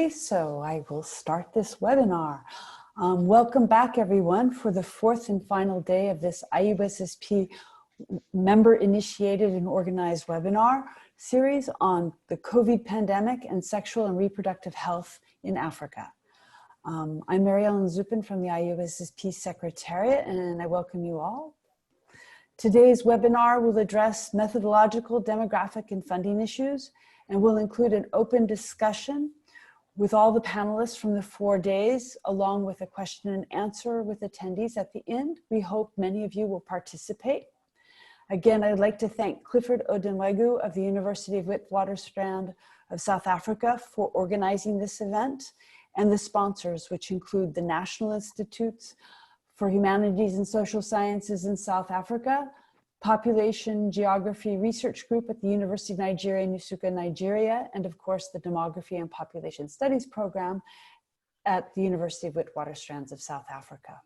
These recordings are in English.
So I will start this webinar. Welcome back everyone for the fourth and final day of this IUSSP member-initiated and organized webinar series on the COVID pandemic and sexual and reproductive health in Africa. I'm Mary Ellen Zupin from the IUSSP Secretariat, and I welcome you all. Today's webinar will address methodological, demographic, and funding issues, and will include an open discussion with all the panelists from the 4 days, along with a question and answer with attendees at the end. We hope many of you will participate. Again, I'd like to thank Clifford Odenwegu of the University of Witwatersrand of South Africa for organizing this event, and the sponsors, which include the National Institutes for Humanities and Social Sciences in South Africa, Population Geography Research Group at the University of Nigeria, Nsukka, Nigeria, and of course the Demography and Population Studies program at the University of Witwatersrand of South Africa.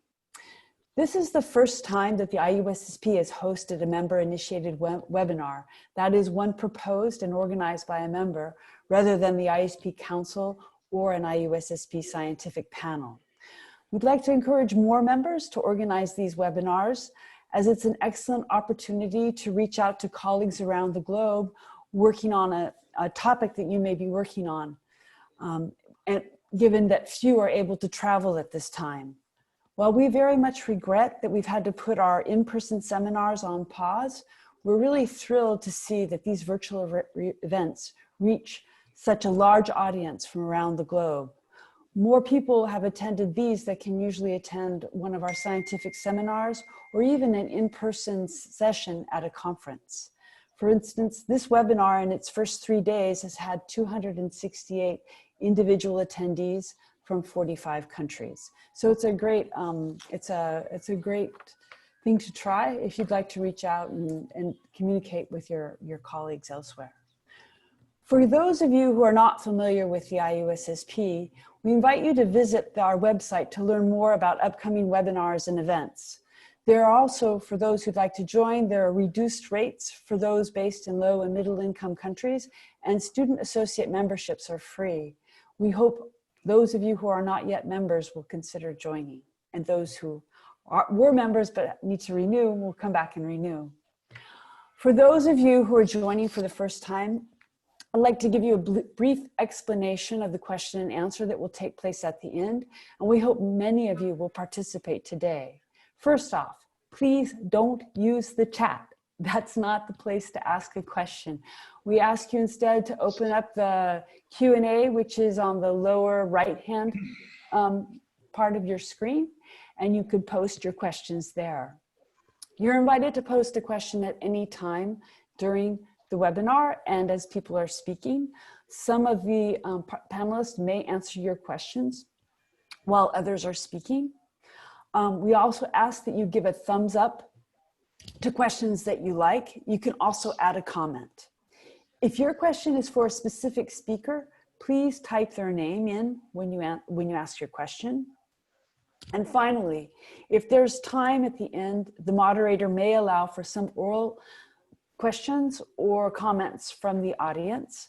This is the first time that the IUSSP has hosted a member-initiated webinar, that is one proposed and organized by a member, rather than the ISP Council or an IUSSP scientific panel. We'd like to encourage more members to organize these webinars, as it's an excellent opportunity to reach out to colleagues around the globe working on a topic that you may be working on, and given that few are able to travel at this time. While we very much regret that we've had to put our in-person seminars on pause, we're really thrilled to see that these virtual events reach such a large audience from around the globe. More people have attended these that can usually attend one of our scientific seminars or even an in-person session at a conference. For instance, this webinar in its first 3 days has had 268 individual attendees from 45 countries. So it's a great, it's a great thing to try if you'd like to reach out and communicate with your colleagues elsewhere. For those of you who are not familiar with the IUSSP, we invite you to visit our website to learn more about upcoming webinars and events. There are also, for those who'd like to join, there are reduced rates for those based in low and middle income countries, and student associate memberships are free. We hope those of you who are not yet members will consider joining, and those who were members but need to renew will come back and renew. For those of you who are joining for the first time, I'd like to give you a brief explanation of the question and answer that will take place at the end, and we hope many of you will participate today. First off, please don't use the chat. That's not the place to ask a question. We ask you instead to open up the Q&A, which is on the lower right-hand part of your screen, and you could post your questions there. You're invited to post a question at any time during the webinar and as people are speaking. Some of the panelists may answer your questions while others are speaking. We also ask that you give a thumbs up to questions that you like. You can also add a comment. If your question is for a specific speaker, please type their name in when you ask your question. And finally, if there's time at the end, the moderator may allow for some oral questions or comments from the audience.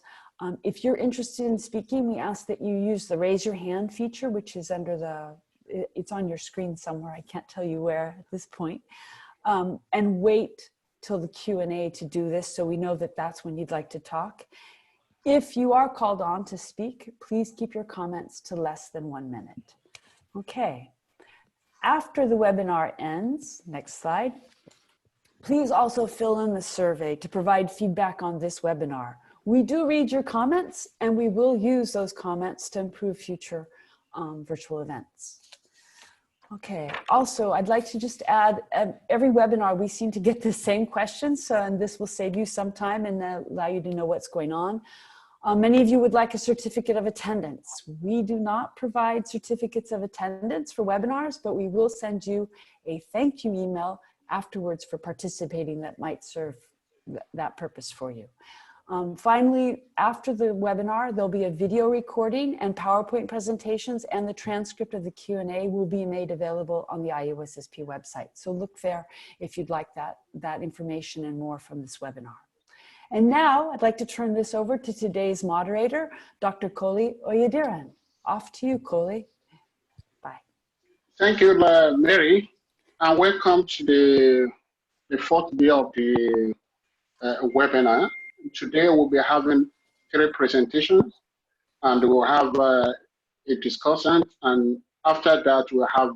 If you're interested in speaking, we ask that you use the raise your hand feature, which is it's on your screen somewhere. I can't tell you where at this point. And wait till the Q&A to do this, so we know that that's when you'd like to talk. If you are called on to speak, please keep your comments to less than 1 minute. Okay. After the webinar ends, next slide, please also fill in the survey to provide feedback on this webinar. We do read your comments, and we will use those comments to improve future virtual events. Okay, also, I'd like to just add, every webinar we seem to get the same questions, and this will save you some time and allow you to know what's going on. Many of you would like a certificate of attendance. We do not provide certificates of attendance for webinars, but we will send you a thank you email afterwards for participating that might serve that purpose for you. Finally, after the webinar, there'll be a video recording and PowerPoint presentations, and the transcript of the Q&A will be made available on the IUSSP website. So look there if you'd like that information and more from this webinar. And now I'd like to turn this over to today's moderator, Dr. Koli Oyediran. Off to you, Koli. Bye. Thank you, Mary, and welcome to the fourth day of the webinar. Today we'll be having 3 presentations, and we'll have a discussant, and after that we'll have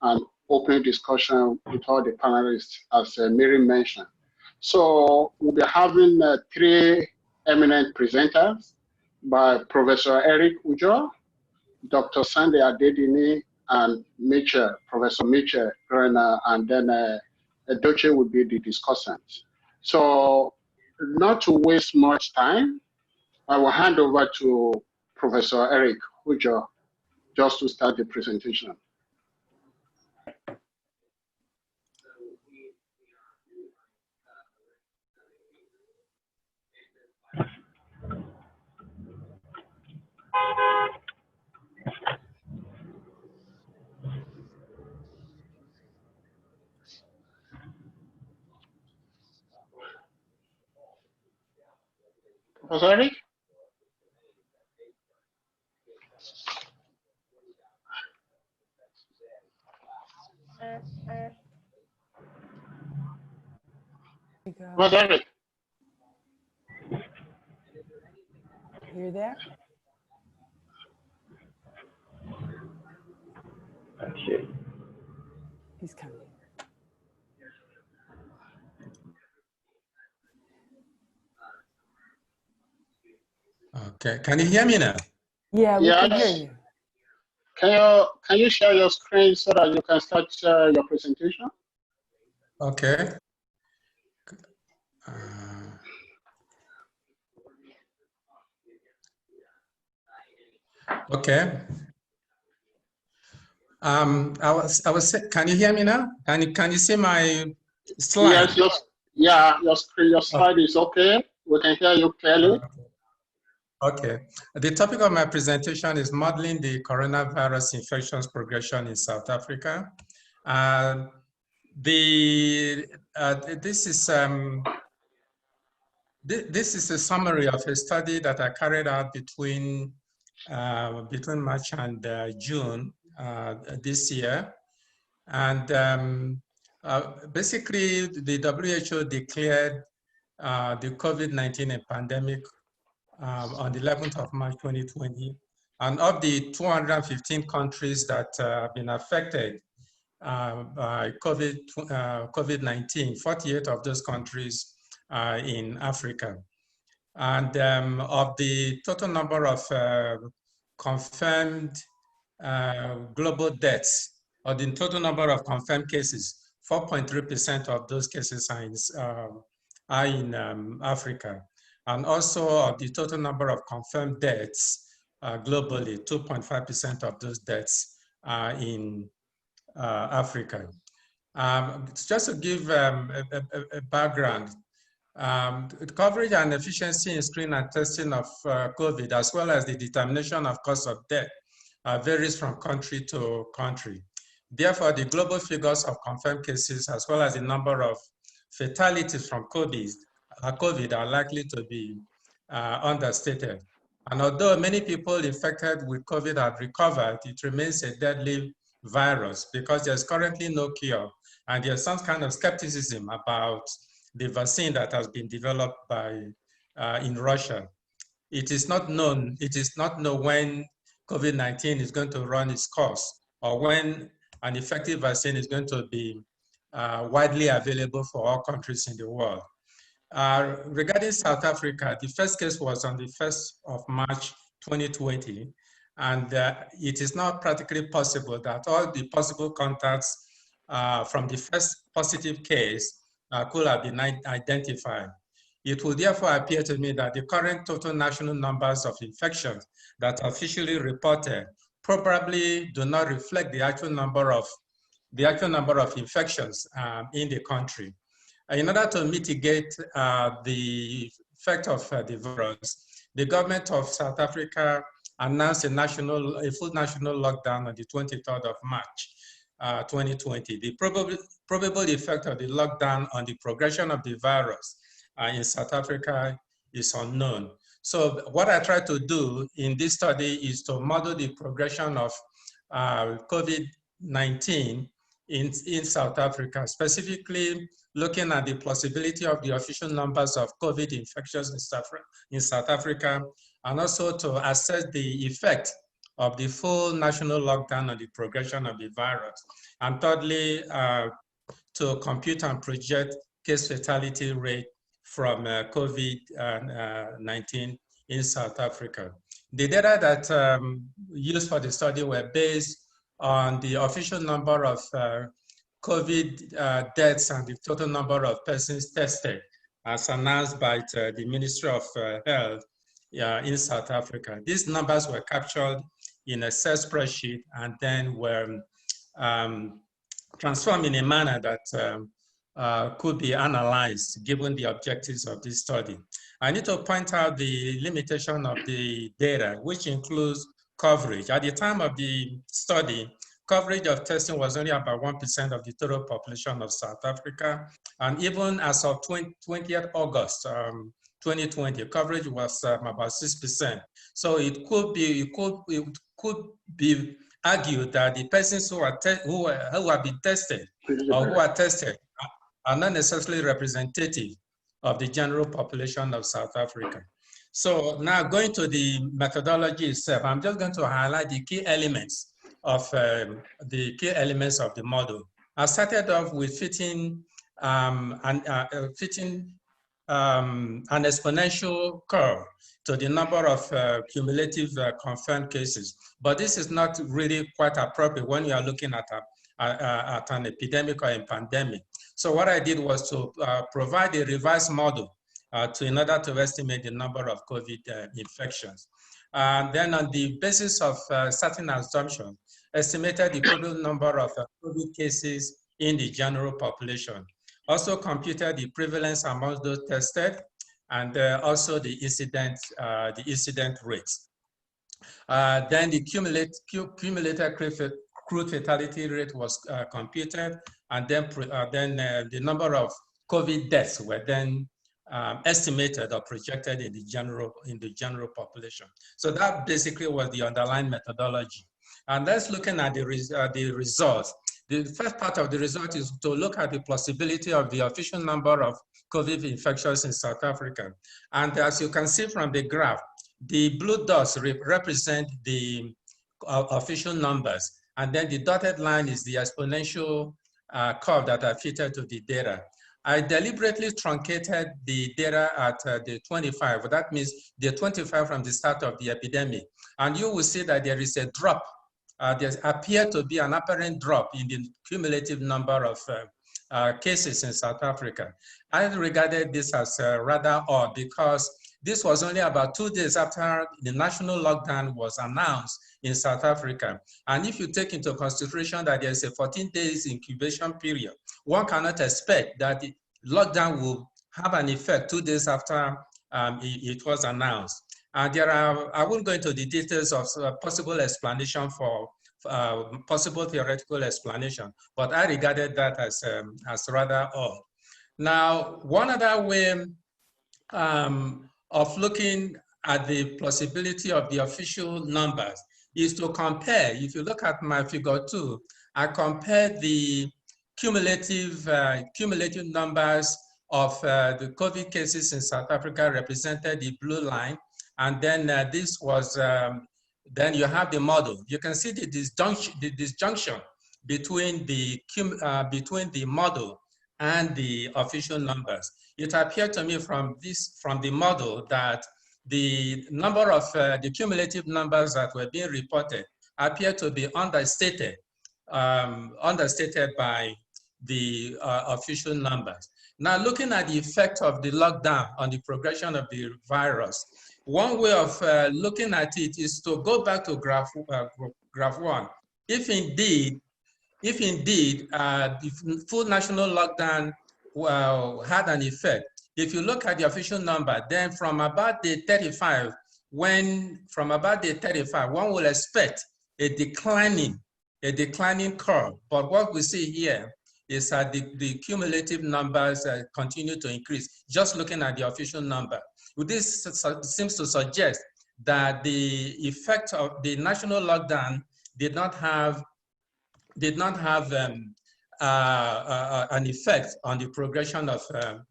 an open discussion with all the panelists, as Mary mentioned. So we'll be having 3 eminent presenters by Professor Eric Ujo, Dr. Sunday Adedini, and Mitchell, Professor Mitchell Renner, and then Edoche will be the discussant. So not to waste much time, I will hand over to Professor Eric Ujo just to start the presentation. Professor Eric? Professor Eric? You're there? Okay. He's coming. Okay, can you hear me now? Yeah, we can hear you. Can you share your screen so that you can start your presentation? Okay. Okay. Can you hear me now? Can you see my slide? Yes, your slide is okay. We can hear you clearly. Okay. The topic of my presentation is modeling the coronavirus infections progression in South Africa. This is a summary of a study that I carried out between March and June this year. And basically, the WHO declared the COVID-19 pandemic on the 11th of March 2020. And of the 215 countries that have been affected by COVID-19, 48 of those countries are in Africa. And of the total number of confirmed global deaths, or the total number of confirmed cases, 4.3% of those cases are in Africa. And also of the total number of confirmed deaths globally, 2.5% of those deaths are in Africa. Just to give a background, coverage and efficiency in screening and testing of COVID, as well as the determination of cause of death, varies from country to country. Therefore, the global figures of confirmed cases, as well as the number of fatalities from COVID are likely to be understated. And although many people infected with COVID have recovered, it remains a deadly virus because there's currently no cure. And there's some kind of skepticism about the vaccine that has been developed in Russia. It is not known when COVID-19 is going to run its course, or when an effective vaccine is going to be widely available for all countries in the world. Regarding South Africa, the first case was on the 1st of March 2020, and it is not practically possible that all the possible contacts from the first positive case could have been identified. It will therefore appear to me that the current total national numbers of infections that are officially reported probably do not reflect the actual number of infections in the country. In order to mitigate the effect of the virus, the government of South Africa announced a full national lockdown on the 23rd of March 2020. The probable effect of the lockdown on the progression of the virus in South Africa is unknown. So what I try to do in this study is to model the progression of COVID-19 in South Africa, specifically looking at the possibility of the official numbers of COVID infections in South Africa, and also to assess the effect of the full national lockdown on the progression of the virus. And thirdly, to compute and project case fatality rate from COVID-19 in South Africa. The data that used for the study were based on the official number of COVID deaths and the total number of persons tested as announced by the Ministry of Health in South Africa. These numbers were captured in a Excel spreadsheet and then were transformed in a manner that could be analyzed given the objectives of this study. I need to point out the limitation of the data, which includes coverage. At the time of the study, coverage of testing was only about 1% of the total population of South Africa. And even as of 20th August 2020, coverage was about 6%. So it could be argued that the persons who have been tested or who are tested are not necessarily representative of the general population of South Africa. So now going to the methodology itself, I'm just going to highlight the key elements of the model. I started off with fitting an exponential curve to the number of cumulative confirmed cases. But this is not really quite appropriate when you are looking at an epidemic or a pandemic. So what I did was to provide a revised model in order to estimate the number of COVID infections. Then on the basis of certain assumptions, estimated the total number of COVID cases in the general population. Also computed the prevalence among those tested, and also the incident rates. Then the cumulative crude fatality rate was computed, and then the number of COVID deaths were then estimated or projected in the general population. So that basically was the underlying methodology. And let's looking at the results. The first part of the result is to look at the possibility of the official number of COVID infections in South Africa. And as you can see from the graph, the blue dots represent the official numbers. And then the dotted line is the exponential curve that I fitted to the data. I deliberately truncated the data at the 25. That means the 25 from the start of the epidemic. And you will see that there is a drop. There appeared to be an apparent drop in the cumulative number of cases in South Africa. I regarded this as rather odd because this was only about 2 days after the national lockdown was announced in South Africa. And if you take into consideration that there's a 14 days incubation period, one cannot expect that the lockdown will have an effect 2 days after it was announced. There are, I won't go into the details of possible explanation for possible theoretical explanation, but I regarded that as rather odd. Now, one other way of looking at the possibility of the official numbers is to compare. If you look at my figure 2, I compared the cumulative numbers of the COVID cases in South Africa, represented the blue line. And then this was, then you have the model. You can see the disjunction between the model and the official numbers. It appeared to me from the model that the number of the cumulative numbers that were being reported appear to be understated by the official numbers. Now, looking at the effect of the lockdown on the progression of the virus, one way of looking at it is to go back to graph 1. If indeed the full national lockdown had an effect, if you look at the official number, then from about day 35, one will expect a declining curve. But what we see here is that the cumulative numbers continue to increase, just looking at the official number. This seems to suggest that the effect of the national lockdown did not have an effect on the progression of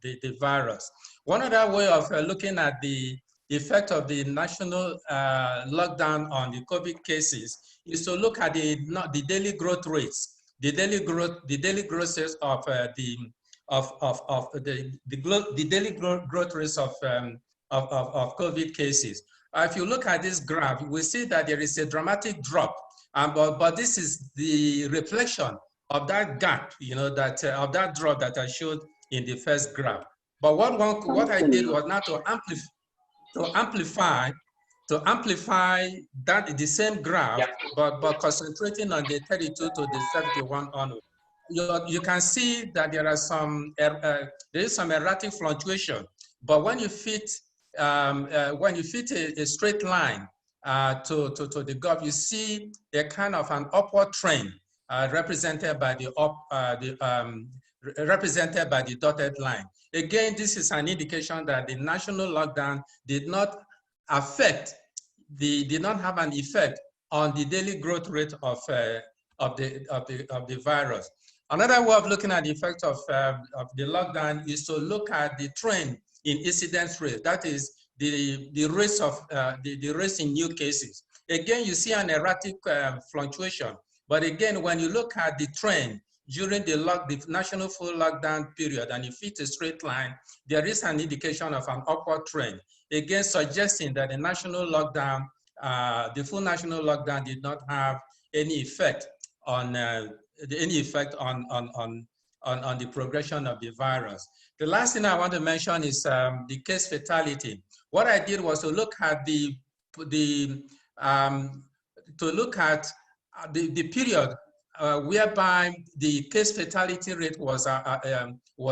the virus. One other way of looking at the effect of the national lockdown on the COVID cases is to look at the daily growth rates, the daily growth rates of the daily growth rates of COVID cases. If you look at this graph, we see that there is a dramatic drop, but this is the reflection of that gap, that of that drop that I showed in the first graph. But what I did was not to amplify that the same graph, but concentrating on the 32 to the 71 onward. You can see that there are there is some erratic fluctuation, but when you fit a straight line to the graph, you see a kind of an upward trend represented by the dotted line. Again, this is an indication that the national lockdown did not have an effect on the daily growth rate of the virus. Another way of looking at the effect of the lockdown is to look at the trend in incidence rate. That is the rates of the rates in new cases. Again, you see an erratic fluctuation. But again, when you look at the trend during the national full lockdown period, and you fit a straight line, there is an indication of an upward trend. Again, suggesting that the national lockdown, the full national lockdown, did not have any effect on on the progression of the virus. The last thing I want to mention is the case fatality. What I did was to look at the period whereby the case fatality rate was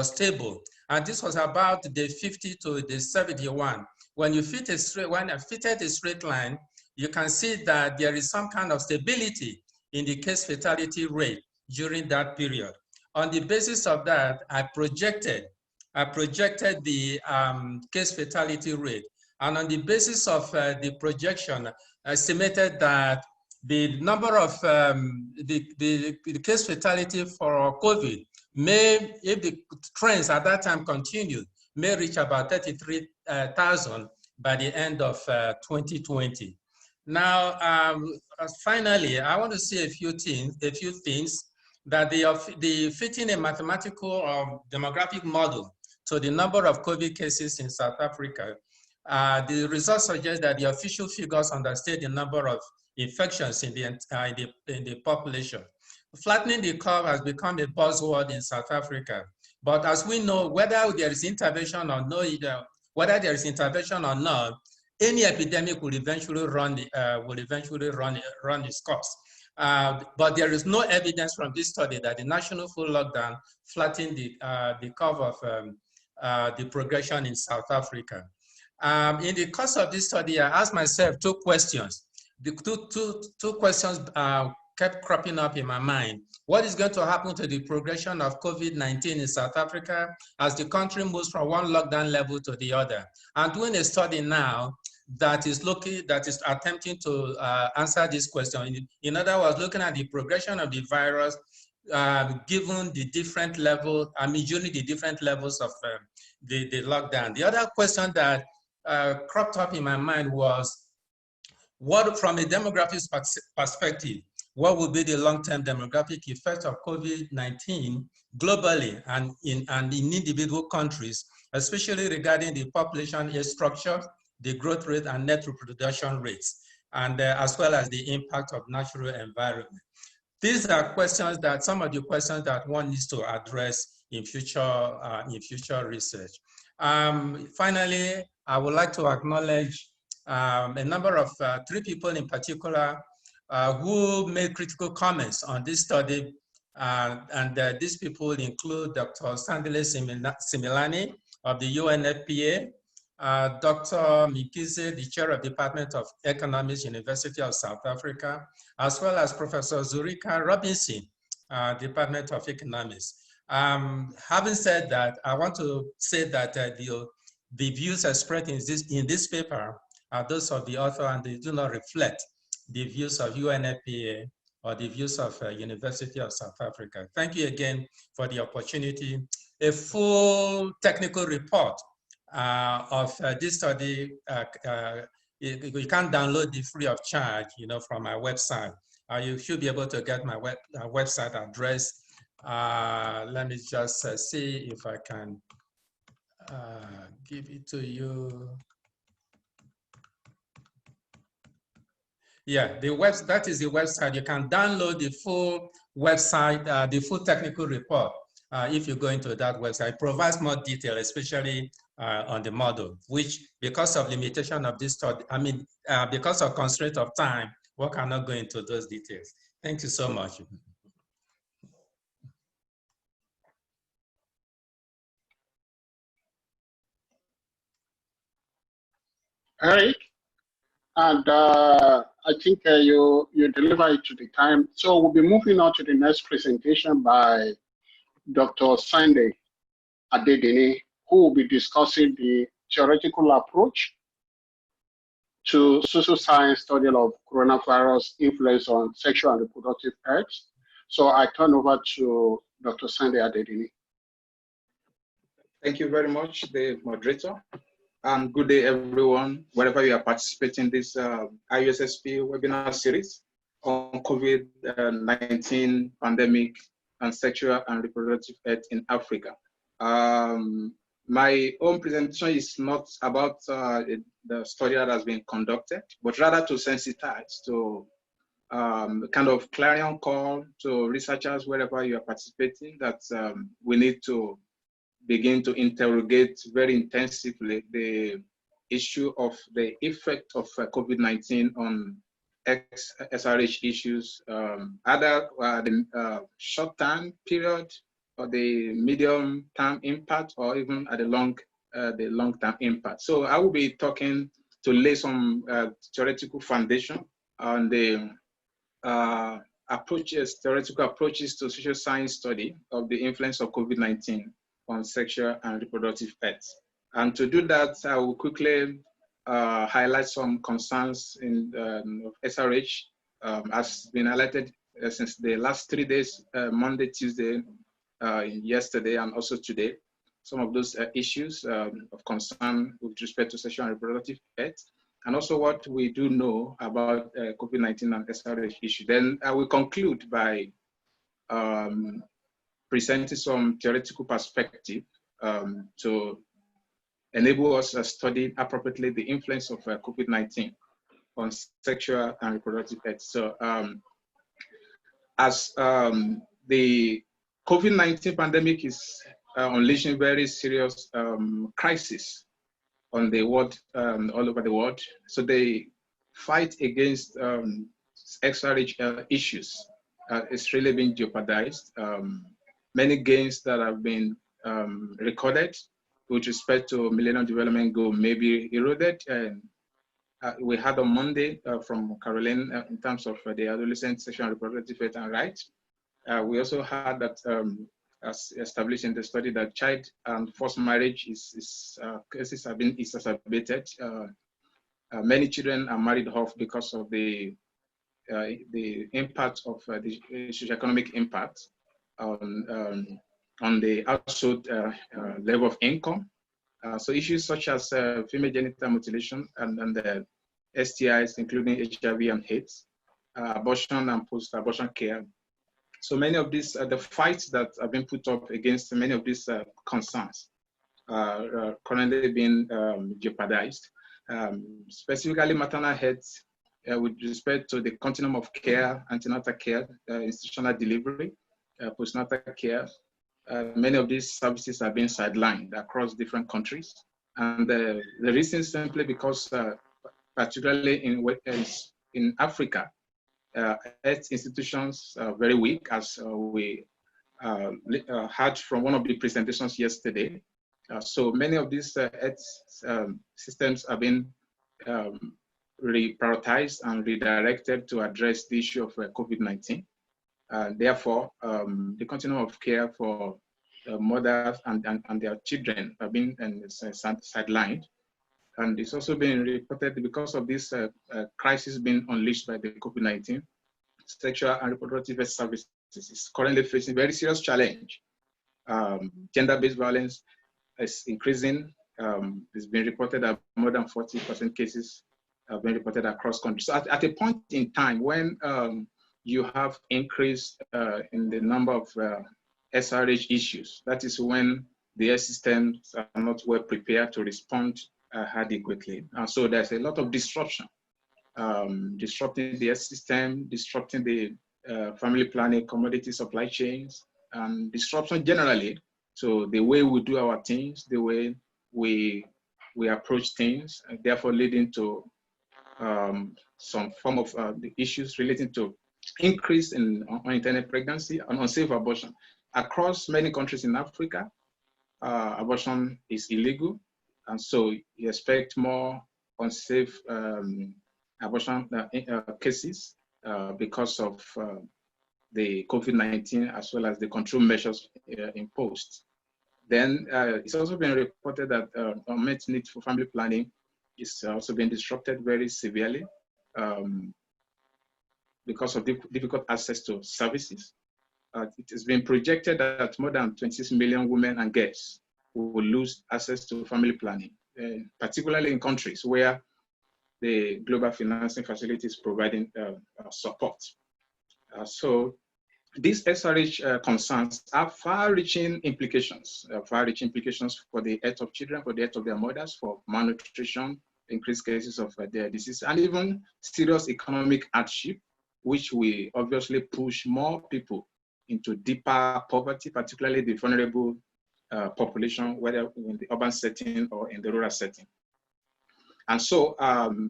stable, and this was about the 50 to the 71. When you fit when I fitted a straight line, you can see that there is some kind of stability in the case fatality rate during that period. On the basis of that, I projected the case fatality rate, and on the basis of the projection, I estimated that the number of the case fatality for COVID may, if the trends at that time continued, may reach about 33,000 by the end of 2020. Now, finally, I want to say a few things that the fitting a mathematical or demographic model to the number of COVID cases in South Africa. The results suggest that the official figures understate the number of infections in the population. Flattening the curve has become a buzzword in South Africa, but as we know, whether there is intervention or no, any epidemic will eventually run its course. But there is no evidence from this study that the national full lockdown flattened the curve of the progression in South Africa. In the course of this study, I asked myself two questions. The two questions kept cropping up in my mind. What is going to happen to the progression of COVID-19 in South Africa as the country moves from one lockdown level to the other? I'm doing a study now that is attempting to answer this question. In other words, looking at the progression of the virus given the different level, during the different levels of the lockdown. The other question that cropped up in my mind was, what, from a demographic perspective, what would be the long-term demographic effect of COVID-19 globally and in individual countries, especially regarding the population age structure, the growth rate and net reproduction rates, and as well as the impact of natural environment. These are questions that, some of the questions that one needs to address in future research. Finally, I would like to acknowledge a number of 3 people in particular who made critical comments on this study. These people include Dr. Sandile Similani of the UNFPA, Dr. Mikize, the chair of the Department of Economics, University of South Africa, as well as Professor Zurika Robinson, Department of Economics. Having said that, I want to say that the views expressed in this paper are those of the author, and they do not reflect the views of UNFPA or the views of University of South Africa. Thank you again for the opportunity. A full technical report of this study, you can download it free of charge, from my website. You should be able to get my website address. Let me just see if I can give it to you. Yeah, that is the website. You can download the full website, the full technical report. If you go into that website, it provides more detail, especially on the model, which because of limitation of this study, because of constraint of time, we cannot go into those details. Thank you so much. Eric, and I think you deliver it to the time. So we'll be moving on to the next presentation by Dr. Sunday Adedini, who will be discussing the theoretical approach to social science study of coronavirus influence on sexual and reproductive health. So I turn over to Dr. Sunday Adedini. Thank you very much, the moderator. And good day, everyone, wherever you are participating in this IUSSP webinar series on COVID-19 pandemic and sexual and reproductive health in Africa. My own presentation is not about the study that has been conducted, but rather to sensitize to kind of clarion call to researchers wherever you are participating that we need to begin to interrogate very intensively the issue of the effect of COVID-19 on SRH issues, either the short-term period or the medium-term impact, or even at the long-term impact. So I will be talking to lay some theoretical foundation on the theoretical approaches to social science study of the influence of COVID-19 on sexual and reproductive health. And to do that, I will quickly highlight some concerns in SRH as been highlighted since the last 3 days, Monday, Tuesday, yesterday, and also today. Some of those issues of concern with respect to sexual and reproductive health, and also what we do know about COVID-19 and SRH issue. Then I will conclude by presenting some theoretical perspective to enable us to study appropriately the influence of COVID-19 on sexual and reproductive health. So as the COVID-19 pandemic is unleashing very serious crisis on the world, all over the world. So the fight against SRH issues is really being jeopardized. Many gains that have been recorded with respect to Millennium Development Goal may be eroded. And we had on Monday from Caroline in terms of the adolescent sexual and reproductive health and rights. We also had that as established in the study that child and forced marriage cases have been exacerbated. Many children are married off because of the impact of the socioeconomic impact on the household level of income. So issues such as female genital mutilation and the STIs, including HIV and AIDS, abortion and post-abortion care. So many of these, the fights that have been put up against many of these concerns are currently being jeopardized. Specifically maternal health with respect to the continuum of care, antenatal care, institutional delivery, postnatal care. Many of these services are being sidelined across different countries. And the reason is simply because, particularly in Africa, health institutions are very weak, as we heard from one of the presentations yesterday. So many of these health systems have been reprioritized and redirected to address the issue of COVID-19. Therefore, the continuum of care for mothers and their children have been sidelined. And it's also been reported because of this crisis being unleashed by the COVID-19, sexual and reproductive health services is currently facing very serious challenge. Gender-based violence is increasing. It's been reported that more than 40% cases have been reported across countries. So at a point in time when you have increase in the number of SRH issues, that is when the health systems are not well prepared to respond adequately. And so there's a lot of disruption, disrupting the health system, disrupting the family planning, commodity supply chains, and disruption generally. So the way we do our things, the way we approach things, and therefore leading to some form of the issues relating to increase in unintended pregnancy and unsafe abortion. Across many countries in Africa, abortion is illegal. And so you expect more unsafe abortion cases because of the COVID-19 as well as the control measures imposed. Then it's also been reported that unmet need for family planning is also being disrupted very severely because of difficult access to services. It has been projected that more than 26 million women and girls will lose access to family planning, particularly in countries where the global financing facility is providing support. So these SRH concerns have far-reaching implications for the health of children, for the health of their mothers, for malnutrition, increased cases of their disease, and even serious economic hardship, which will obviously push more people into deeper poverty, particularly the vulnerable population, whether in the urban setting or in the rural setting. And so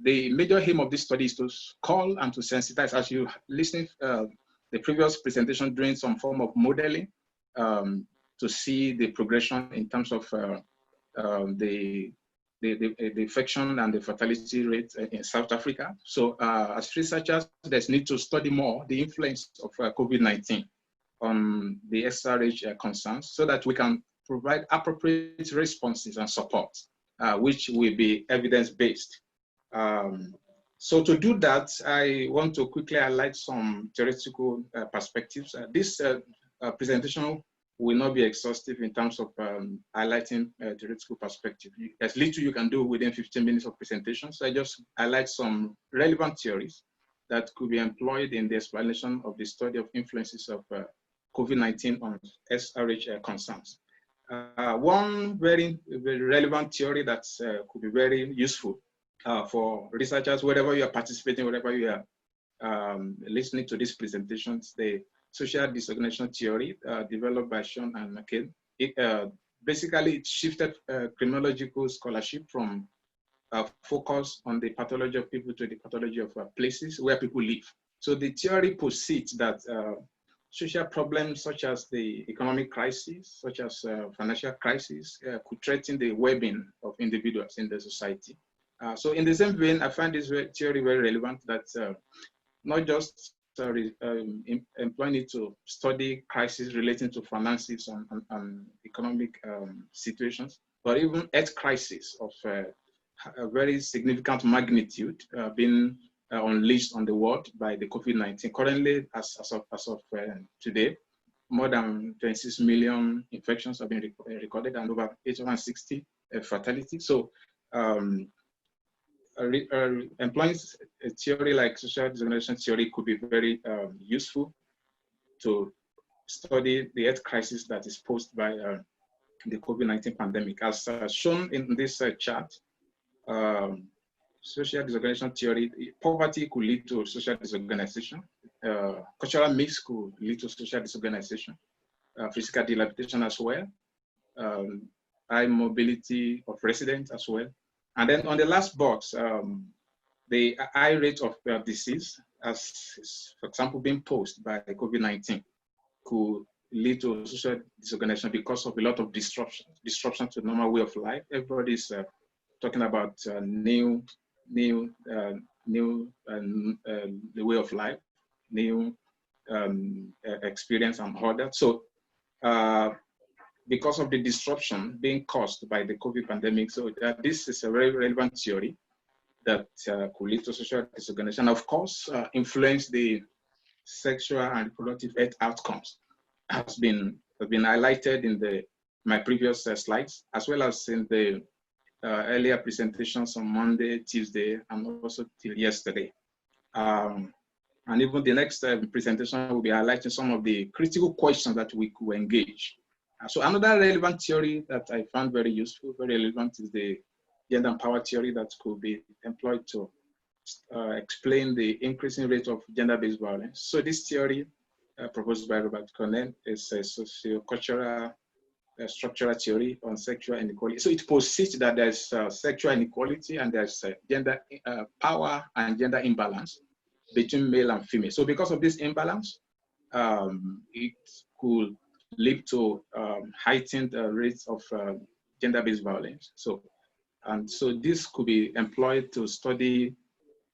the major aim of this study is to call and to sensitize, as you listening the previous presentation, doing some form of modeling to see the progression in terms of the infection and the fertility rate in South Africa. So as researchers, there's need to study more the influence of COVID-19 on the SRH concerns so that we can provide appropriate responses and support, which will be evidence-based. So to do that, I want to quickly highlight some theoretical perspectives. This presentation will not be exhaustive in terms of highlighting theoretical perspective. There's little you can do within 15 minutes of presentation. So I just highlight some relevant theories that could be employed in the explanation of the study of influences of COVID-19 on SRH concerns. One very relevant theory that could be very useful for researchers, wherever you are participating, wherever you are listening to these presentations, the social disorganization theory developed by Sean and McCain. Basically, it shifted criminological scholarship from focus on the pathology of people to the pathology of places where people live. So the theory posits that social problems such as the economic crisis, such as financial crisis, could threaten the well-being of individuals in the society. So in the same vein, I find this theory very relevant that not just employing it to study crises relating to finances and economic situations, but even health crisis of a very significant magnitude being unleashed on the world by the COVID-19. Currently, as of today, more than 26 million infections have been recorded and over 860 fatalities. So employing a theory like social disorganization theory could be very useful to study the health crisis that is posed by the COVID-19 pandemic. As shown in this chart, social disorganization theory, poverty could lead to social disorganization, cultural mix could lead to social disorganization, physical dilapidation as well, high mobility of residents as well. And then on the last box, the high rate of disease, as for example, being posed by COVID-19, could lead to social disorganization because of a lot of disruption to normal way of life. Everybody's talking about new the way of life, new experience and all that. So because of the disruption being caused by the COVID pandemic. So this is a very relevant theory that could lead to social disorganization. Of course, influence the sexual and reproductive health outcomes has been highlighted in my previous slides, as well as in the earlier presentations on Monday, Tuesday, and also till yesterday. And even the next presentation will be highlighting some of the critical questions that we could engage. So another relevant theory that I found very useful, very relevant, is the gender and power theory that could be employed to explain the increasing rate of gender-based violence. So this theory proposed by Robert Cornell is a socio-cultural structural theory on sexual inequality. So it posits that there's sexual inequality and there's gender power and gender imbalance between male and female. So because of this imbalance, it could lead to heightened rates of gender-based violence. So this could be employed to study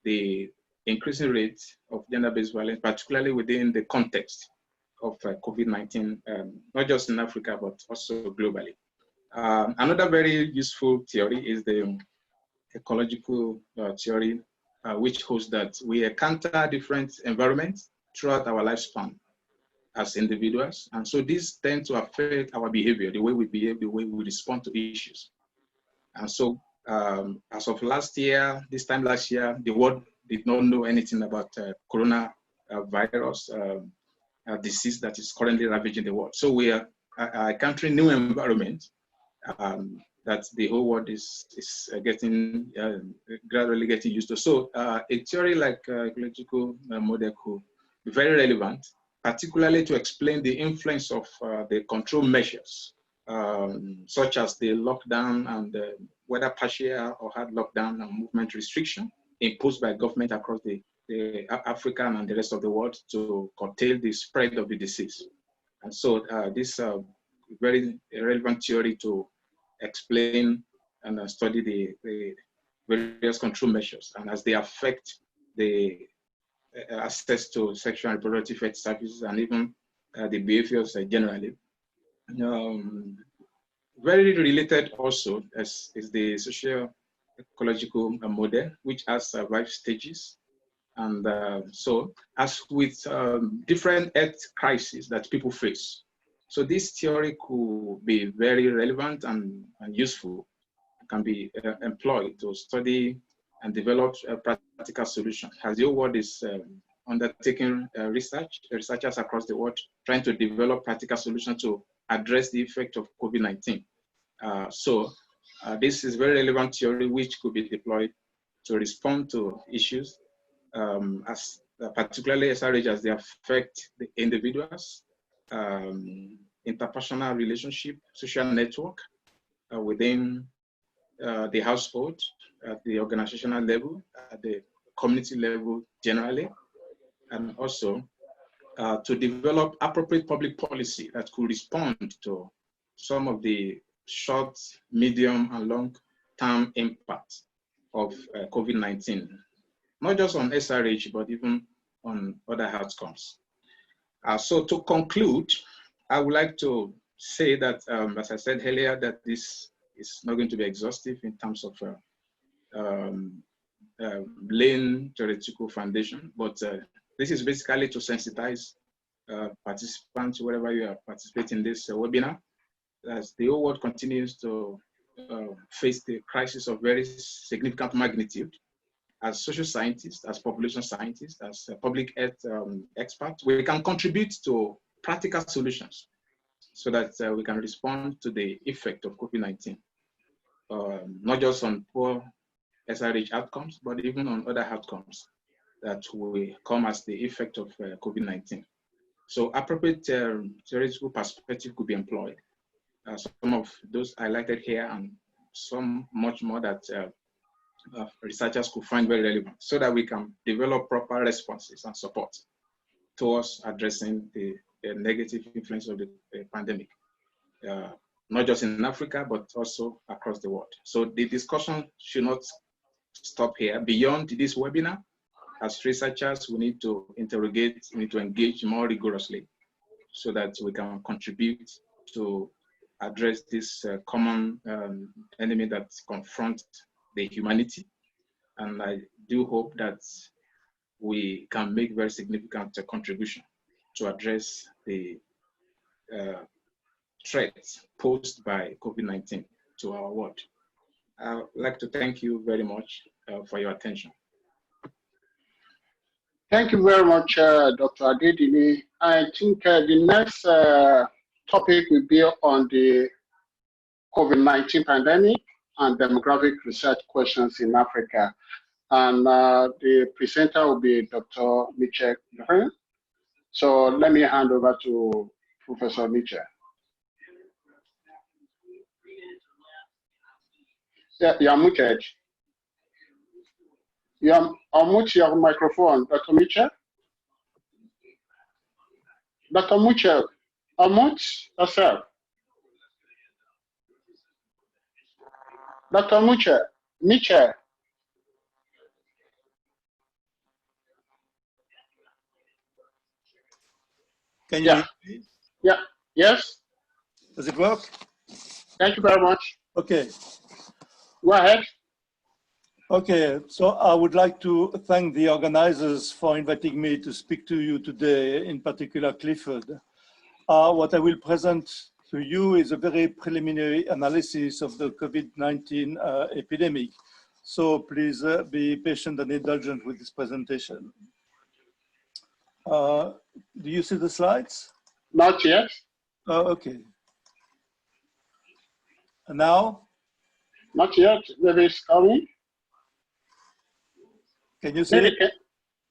the increasing rate of gender-based violence, particularly within the context of COVID-19, not just in Africa, but also globally. Another very useful theory is the ecological theory, which holds that we encounter different environments throughout our lifespan as individuals. And so these tend to affect our behavior, the way we behave, the way we respond to issues. And so as of this time last year, the world did not know anything about coronavirus disease that is currently ravaging the world. So we are encountering new environment that the whole world is getting gradually getting used to. So a theory like ecological model could be very relevant, particularly to explain the influence of the control measures, such as the lockdown and whether partial or hard lockdown and movement restriction imposed by government across the Africa and the rest of the world to curtail the spread of the disease. And so this very relevant theory to explain and study the various control measures and as they affect the access to sexual and reproductive health services and even the behaviors generally. Very related also is the social ecological model, which has 5 stages. And so as with different health crises that people face, so this theory could be very relevant and useful, can be employed to study and develop practical solutions. As the whole world is undertaking researchers across the world trying to develop practical solutions to address the effect of COVID-19. So this is very relevant theory which could be deployed to respond to issues as particularly SRH as they affect the individuals, interpersonal relationship, social network within the household, at the organizational level, at the community level generally, and also to develop appropriate public policy that could respond to some of the short, medium, and long-term impact of COVID-19, not just on SRH, but even on other outcomes. So to conclude, I would like to say that, as I said earlier, that this is not going to be exhaustive in terms of laying theoretical foundation, but this is basically to sensitize participants, wherever you are participating in this webinar, as the whole world continues to face the crisis of very significant magnitude. As social scientists, as population scientists, as public health experts, we can contribute to practical solutions so that we can respond to the effect of COVID-19, not just on poor SRH outcomes, but even on other outcomes that will come as the effect of COVID-19. So appropriate theoretical perspective could be employed. Some of those highlighted here and some much more that researchers could find very relevant so that we can develop proper responses and support towards addressing the negative influence of the pandemic, not just in Africa, but also across the world. So the discussion should not stop here. Beyond this webinar, as researchers, we need to interrogate, we need to engage more rigorously so that we can contribute to address this common enemy that confronts the humanity. And I do hope that we can make very significant contribution to address the threats posed by COVID-19 to our world. I'd like to thank you very much for your attention. Thank you very much, Dr. Adedini. I think the next topic will be on the COVID-19 pandemic and demographic research questions in Africa. And the presenter will be Dr. Mitchell. So let me hand over to Professor Mitchell. Yeah, you're muted. Unmute your microphone, Dr. Mitchell. Dr. Mitchell, unmute yourself. Dr. Mitchell. Can you hear me? Yeah. Yes. Does it work? Thank you very much. Okay. Go ahead. Okay, so I would like to thank the organizers for inviting me to speak to you today, in particular Clifford. What I will present to you is a very preliminary analysis of the COVID-19 epidemic. So please be patient and indulgent with this presentation. Do you see the slides? Not yet. Okay. And now? Not yet. Maybe it's coming. Can you see it?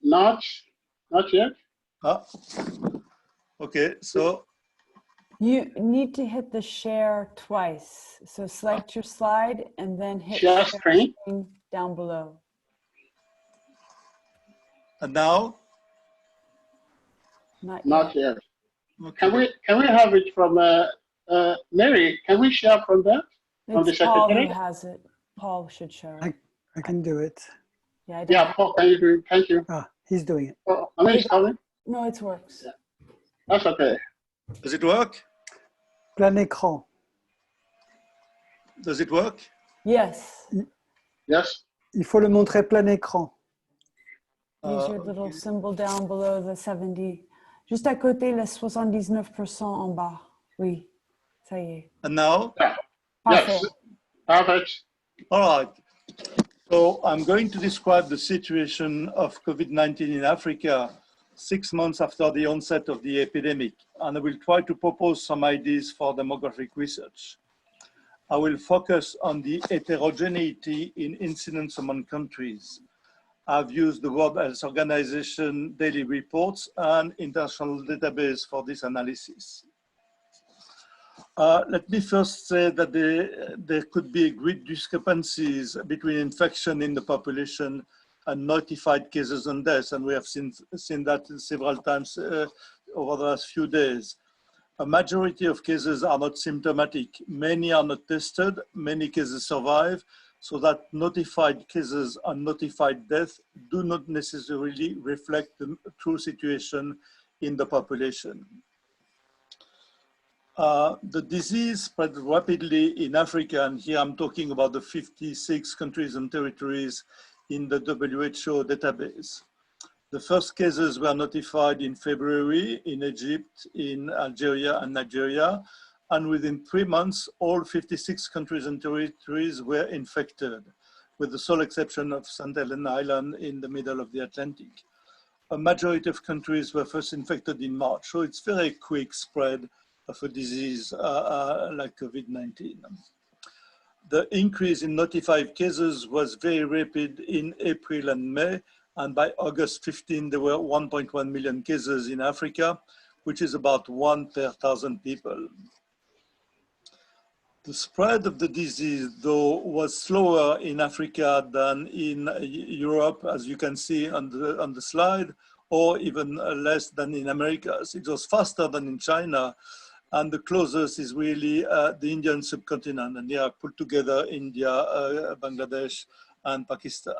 Not yet. Okay, so. You need to hit the share twice. So select your slide and then hit share screen down below. And now? Not yet. Okay. Can we have it from Mary? Can we share from there? From the It's Paul secretary? who has it. Paul should share it. I can do it. Yeah, Yeah, Paul, can you do it? Thank you. He's doing it. Oh, I mean, it's coming. No, it works. Yeah. That's okay. Does it work? Plein écran. Does it work? Yes. Yes. Il faut le montrer plein écran. Use your little symbol down below the 70. Juste à côté, le 79% en bas. Oui, ça y est. And now? Yeah. Parfait. Yes. Perfect. All right. So I'm going to describe the situation of COVID-19 in Africa 6 months after the onset of the epidemic, and I will try to propose some ideas for demographic research. I will focus on the heterogeneity in incidence among countries. I've used the World Health Organization daily reports and international database for this analysis. Let me first say that there could be great discrepancies between infection in the population and notified cases and deaths, and we have seen that several times over the last few days. A majority of cases are not symptomatic. Many are not tested, many cases survive, so that notified cases and notified deaths do not necessarily reflect the true situation in the population. The disease spread rapidly in Africa, and here I'm talking about the 56 countries and territories in the WHO database. The first cases were notified in February in Egypt, in Algeria and Nigeria, and within 3 months, all 56 countries and territories were infected, with the sole exception of St. Helena Island in the middle of the Atlantic. A majority of countries were first infected in March, so it's very quick spread of a disease like COVID-19. The increase in notified cases was very rapid in April and May, and by August 15, there were 1.1 million cases in Africa, which is about 1 per 1,000 people. The spread of the disease, though, was slower in Africa than in Europe, as you can see on the slide, or even less than in Americas. It was faster than in China, and the closest is really the Indian subcontinent, and here I put together India, Bangladesh, and Pakistan.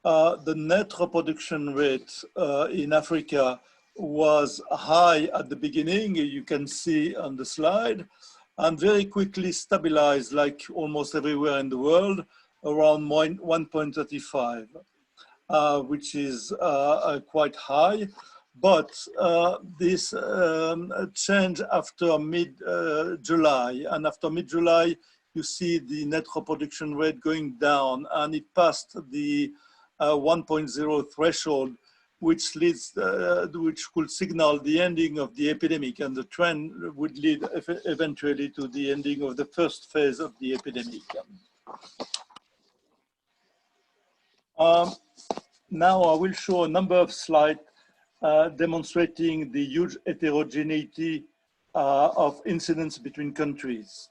The net reproduction rate in Africa was high at the beginning, you can see on the slide, and very quickly stabilized, like almost everywhere in the world, around 1.35, which is quite high. But this changed after mid-July, and after mid-July, you see the net reproduction rate going down, and it passed the 1.0 threshold, which leads, which could signal the ending of the epidemic, and the trend would lead eventually to the ending of the first phase of the epidemic. Now I will show a number of slides demonstrating the huge heterogeneity of incidence between countries.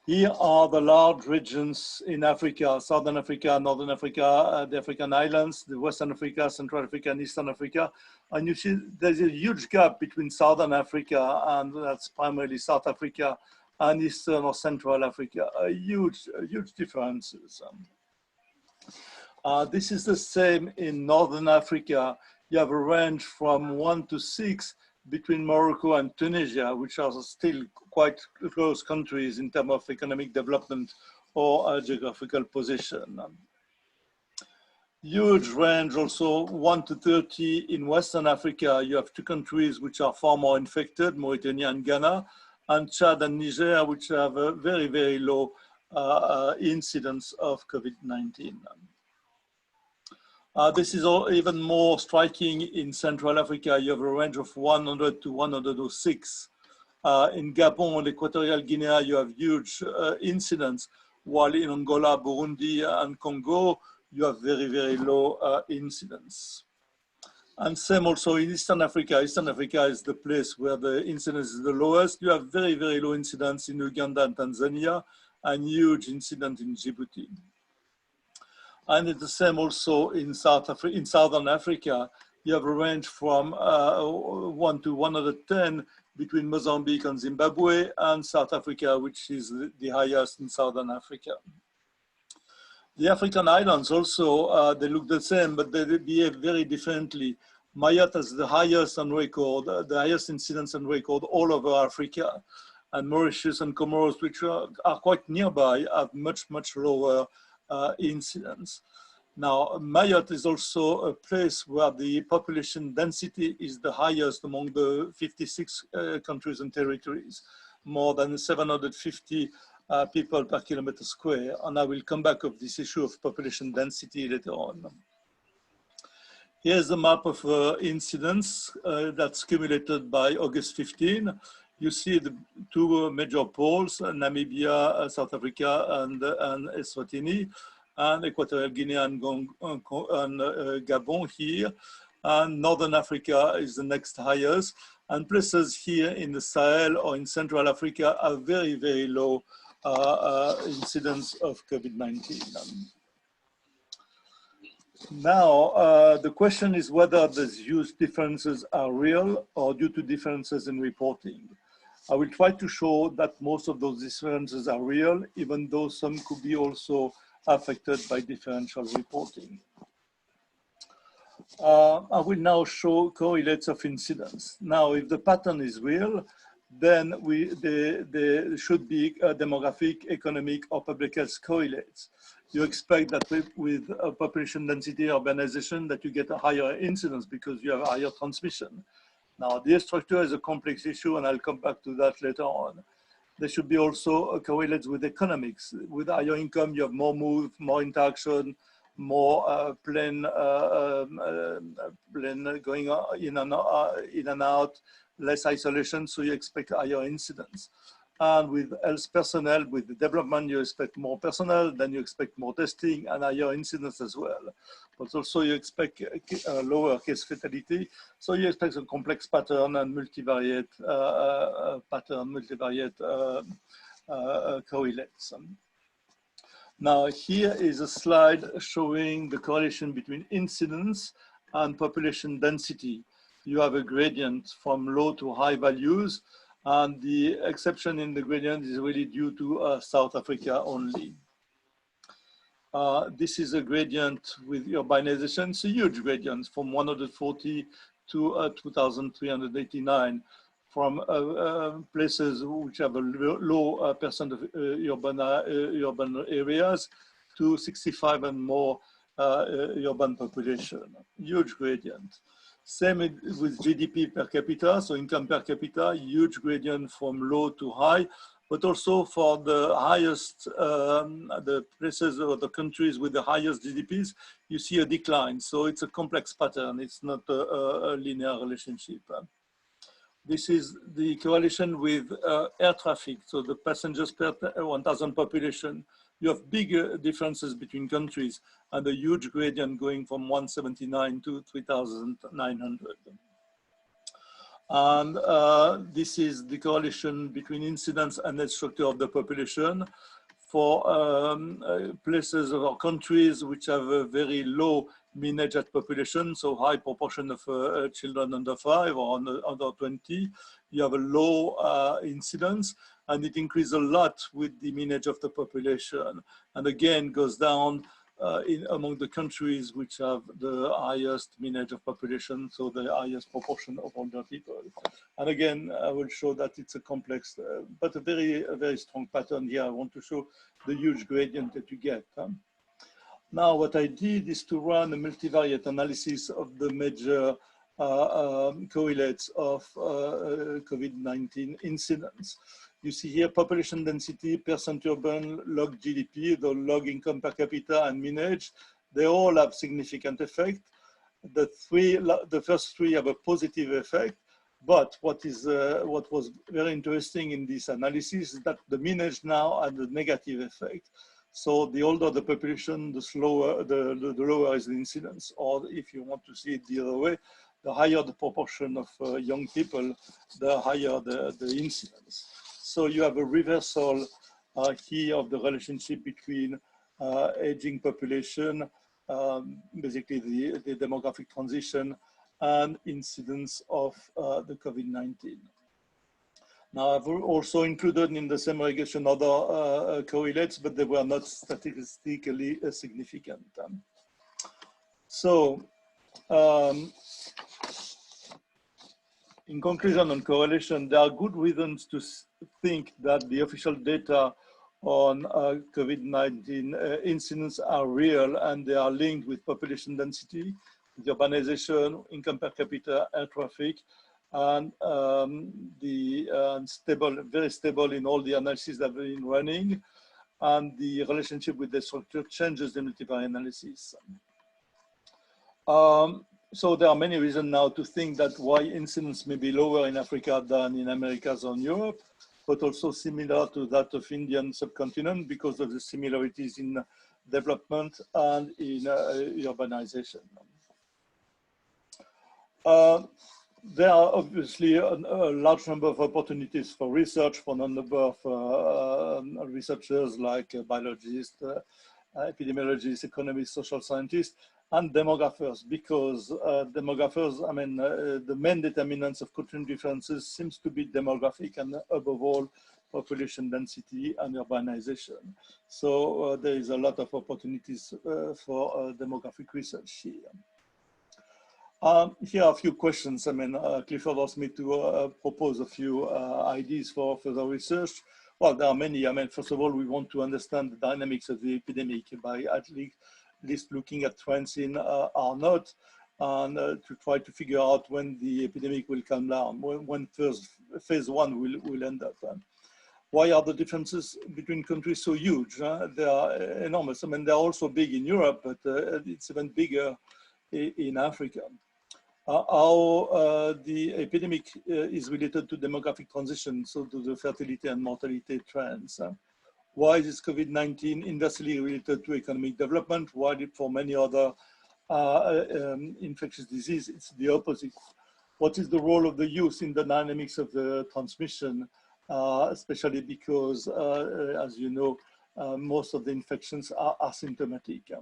Here are the large regions in Africa: Southern Africa, Northern Africa, the African islands, the Western Africa, Central Africa, and Eastern Africa. And you see there's a huge gap between Southern Africa, and that's primarily South Africa, and Eastern or Central Africa, huge differences. This is the same in Northern Africa. You have a range from 1 to 6 between Morocco and Tunisia, which are still quite close countries in terms of economic development or geographical position. Huge range also, 1 to 30 in Western Africa. You have two countries which are far more infected, Mauritania and Ghana, and Chad and Niger, which have a very low incidence of COVID-19. This is even more striking in Central Africa. You have a range of 100 to 106. In Gabon and Equatorial Guinea, you have huge incidents, while in Angola, Burundi, and Congo, you have very low incidence. And same also in Eastern Africa. Eastern Africa is the place where the incidence is the lowest. You have very low incidence in Uganda and Tanzania, and huge incident in Djibouti. And it's the same also in Southern Africa. You have a range from 1 to 110 between Mozambique and Zimbabwe, and South Africa, which is the highest in Southern Africa. The African islands also, they look the same, but they behave very differently. Mayotte has the highest on record, the highest incidence on record all over Africa. And Mauritius and Comoros, which are quite nearby, have much lower incidence. Now, Mayotte is also a place where the population density is the highest among the 56 countries and territories, more than 750 people per kilometer square. And I will come back of this issue of population density later on. Here's a map of incidence that's accumulated by August 15. You see the two major poles, Namibia, South Africa, and Eswatini, and Equatorial Guinea and Gabon here. And Northern Africa is the next highest. And places here in the Sahel or in Central Africa are very low incidence of COVID-19. Now, the question is whether these huge differences are real or due to differences in reporting. I will try to show that most of those differences are real, even though some could be also affected by differential reporting. I will now show correlates of incidence. Now, if the pattern is real, then there should be demographic, economic, or public health correlates. You expect that with population density urbanization that you get a higher incidence because you have a higher transmission. Now, the structure is a complex issue, and I'll come back to that later on. There should be also correlates with economics. With higher income, you have more move, more interaction, more plane going in and out, less isolation, so you expect higher incidence. And with health personnel, with the development, you expect more personnel, then you expect more testing and higher incidence as well. But also you expect a lower case fatality. So you expect a complex pattern and multivariate correlates. Now here is a slide showing the correlation between incidence and population density. You have a gradient from low to high values, and the exception in the gradient is really due to South Africa only. This is a gradient with urbanization. It's a huge gradient from 140 to 2,389 from places which have a low percent of urban areas to 65 and more urban population. Huge gradient. Same with GDP per capita, so income per capita, huge gradient from low to high, but also for the highest, the places or the countries with the highest GDPs, you see a decline. So it's a complex pattern. It's not a linear relationship. This is the correlation with air traffic. So the passengers per 1,000 population. You have big differences between countries and a huge gradient going from 179 to 3,900. And this is the correlation between incidence and the structure of the population for places or countries which have a very low mean age at population, so high proportion of children under 5 or under 20. You have a low incidence, and it increases a lot with the mean age of the population, and again goes down among the countries which have the highest mean age of population, so the highest proportion of older people. And again, I will show that it's a complex, but a very strong pattern here. I want to show the huge gradient that you get. Now, what I did is to run a multivariate analysis of the major correlates of COVID-19 incidence. You see here population density, percent urban, log GDP, the log income per capita, and mean age. They all have significant effect. The first three have a positive effect, but what was very interesting in this analysis is that the mean age now had a negative effect. So the older the population, the lower is the incidence, or if you want to see it the other way, the higher the proportion of young people, the higher the incidence. So you have a reversal here of the relationship between aging population, basically the demographic transition, and incidence of the COVID-19. Now, I've also included in the same regression other correlates, but they were not statistically significant. In conclusion on correlation, there are good reasons to think that the official data on COVID-19 incidence are real, and they are linked with population density, with urbanization, income per capita, air traffic, and very stable in all the analyses that have been running, and the relationship with the structure changes in multivariate analysis. So there are many reasons now to think that why incidence may be lower in Africa than in Americas or in Europe, but also similar to that of Indian subcontinent because of the similarities in development and in urbanization. There are obviously a large number of opportunities for research for a number of researchers like biologists, epidemiologists, economists, social scientists, and demographers, because demographers, I mean, the main determinants of cultural differences seems to be demographic and above all, population density and urbanization. So there is a lot of opportunities for demographic research here. Here are a few questions. I mean, Clifford asked me to propose a few ideas for further research. Well, there are many. I mean, first of all, we want to understand the dynamics of the epidemic by at least looking at trends in R0 and to try to figure out when the epidemic will come down, when phase one will end up. Why are the differences between countries so huge? They are enormous. I mean, they're also big in Europe, but it's even bigger in Africa. How the epidemic is related to demographic transition, so to the fertility and mortality trends. Why is COVID-19 inversely related to economic development? Why for many other infectious disease, it's the opposite. What is the role of the youth in the dynamics of the transmission, especially because, as you know, most of the infections are asymptomatic.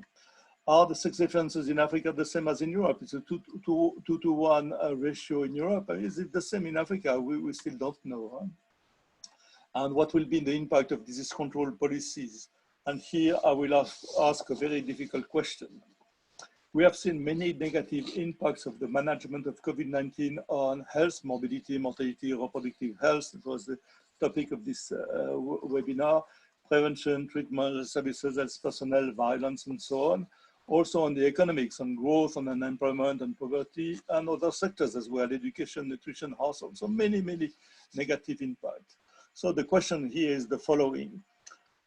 Are the sex differences in Africa the same as in Europe? It's a 2 to 1 ratio in Europe. Is it the same in Africa? We still don't know. Huh? And what will be the impact of disease control policies? And here I will ask a very difficult question. We have seen many negative impacts of the management of COVID-19 on health, morbidity, mortality, reproductive health. It was the topic of this webinar. Prevention, treatment, services, health personnel, violence, and so on. Also on the economics, on growth, on unemployment and poverty, and other sectors as well, education, nutrition, household. So many, many negative impacts. So the question here is the following.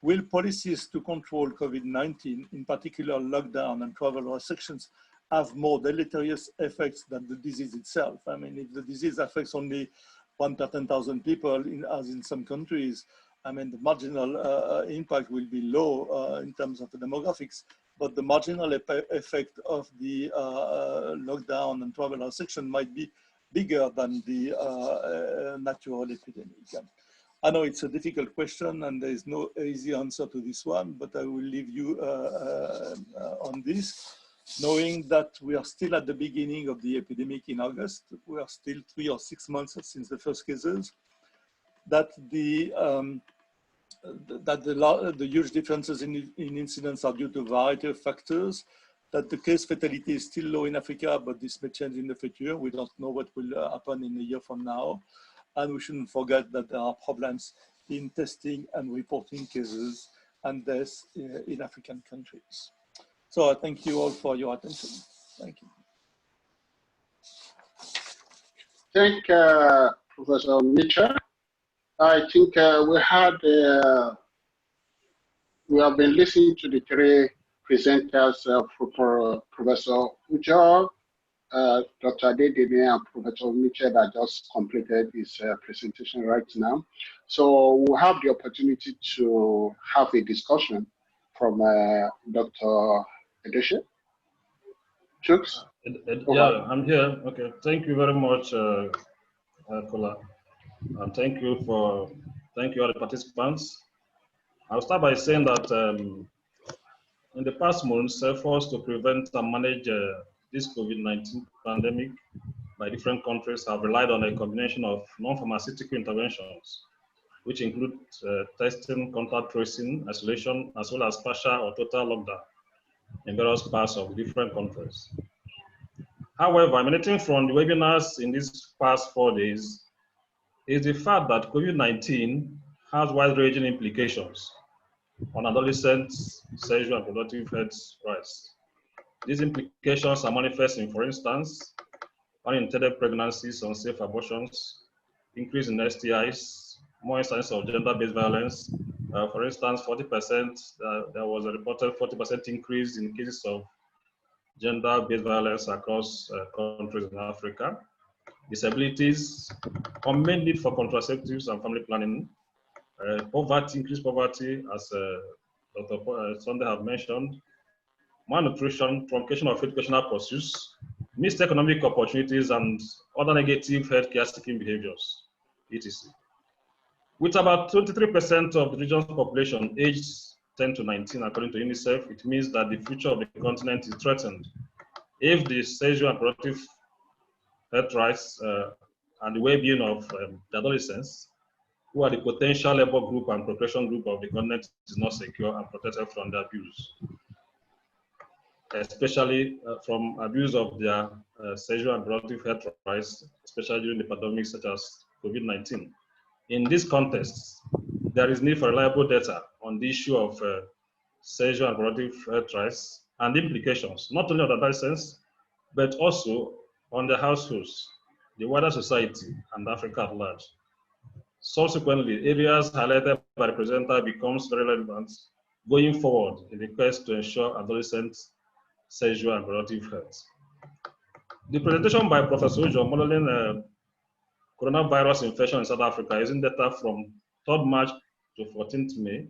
Will policies to control COVID-19, in particular lockdown and travel restrictions, have more deleterious effects than the disease itself? I mean, if the disease affects only 1 per 10,000 people, as in some countries, I mean, the marginal impact will be low in terms of the demographics, but the marginal effect of the lockdown and travel restriction might be bigger than the natural epidemic. I know it's a difficult question and there is no easy answer to this one, but I will leave you on this, knowing that we are still at the beginning of the epidemic in August. We are still 3 or 6 months since the first cases, that the huge differences in incidence are due to a variety of factors, that the case fatality is still low in Africa, but this may change in the future. We don't know what will happen in a year from now. And we shouldn't forget that there are problems in testing and reporting cases and deaths in African countries. So I thank you all for your attention. Thank you. Thank Professor Mitchell. I think we have been listening to the 3 presenters, Professor Ujo, Dr. Adedele and Professor Mitchell that just completed his presentation right now. So we'll have the opportunity to have a discussion from Dr. Adeshe. Chooks? Yeah, I'm here. Okay, thank you very much, Kola. And thank you all the participants. I'll start by saying that in the past months, efforts to prevent and manage this COVID-19 pandemic by different countries have relied on a combination of non-pharmaceutical interventions, which include testing, contact tracing, isolation, as well as partial or total lockdown in various parts of different countries. However, emanating from the webinars in these past 4 days is the fact that COVID-19 has wide-ranging implications on adolescents' sexual and reproductive health rights. These implications are manifesting, for instance, unintended pregnancies, unsafe abortions, increase in STIs, more instances of gender-based violence. For instance, 40%, there was a reported 40% increase in cases of gender-based violence across countries in Africa. Disabilities, unmet need for contraceptives and family planning, poverty, increased poverty, as Dr. Sunday have mentioned, malnutrition, truncation of educational pursuits, missed economic opportunities, and other negative healthcare seeking behaviors, etc. With about 23% of the region's population aged 10 to 19, according to UNICEF, it means that the future of the continent is threatened if the sexual and reproductive health rights and the well-being of the adolescents, who are the potential labor group and population group of the continent, is not secure and protected from the abuse, especially from abuse of their sexual and reproductive health rights, especially during the pandemic such as COVID-19. In this context, there is need for reliable data on the issue of sexual and reproductive health rights and implications, not only on the adolescents, but also on the households, the wider society, and Africa at large. Subsequently, areas highlighted by the presenter becomes very relevant going forward in the quest to ensure adolescents' sexual and reproductive health. The presentation by Professor Ujo modeling coronavirus infection in South Africa using data from 3rd March to 14th May,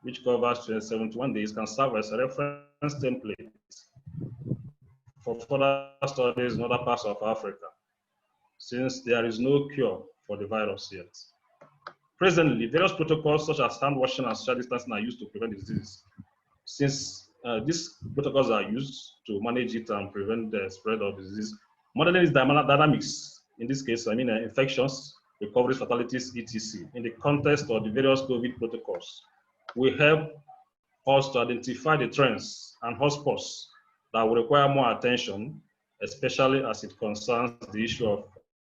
which covers 71 days, can serve as a reference template for further studies in other parts of Africa, since there is no cure for the virus yet. Presently, various protocols such as hand washing and social distancing are used to prevent disease. Since these protocols are used to manage it and prevent the spread of disease, modeling is dynamics. In this case, I mean infections, recoveries, fatalities, etc. In the context of the various COVID protocols, will help us to identify the trends and hotspots that will require more attention, especially as it concerns the issue of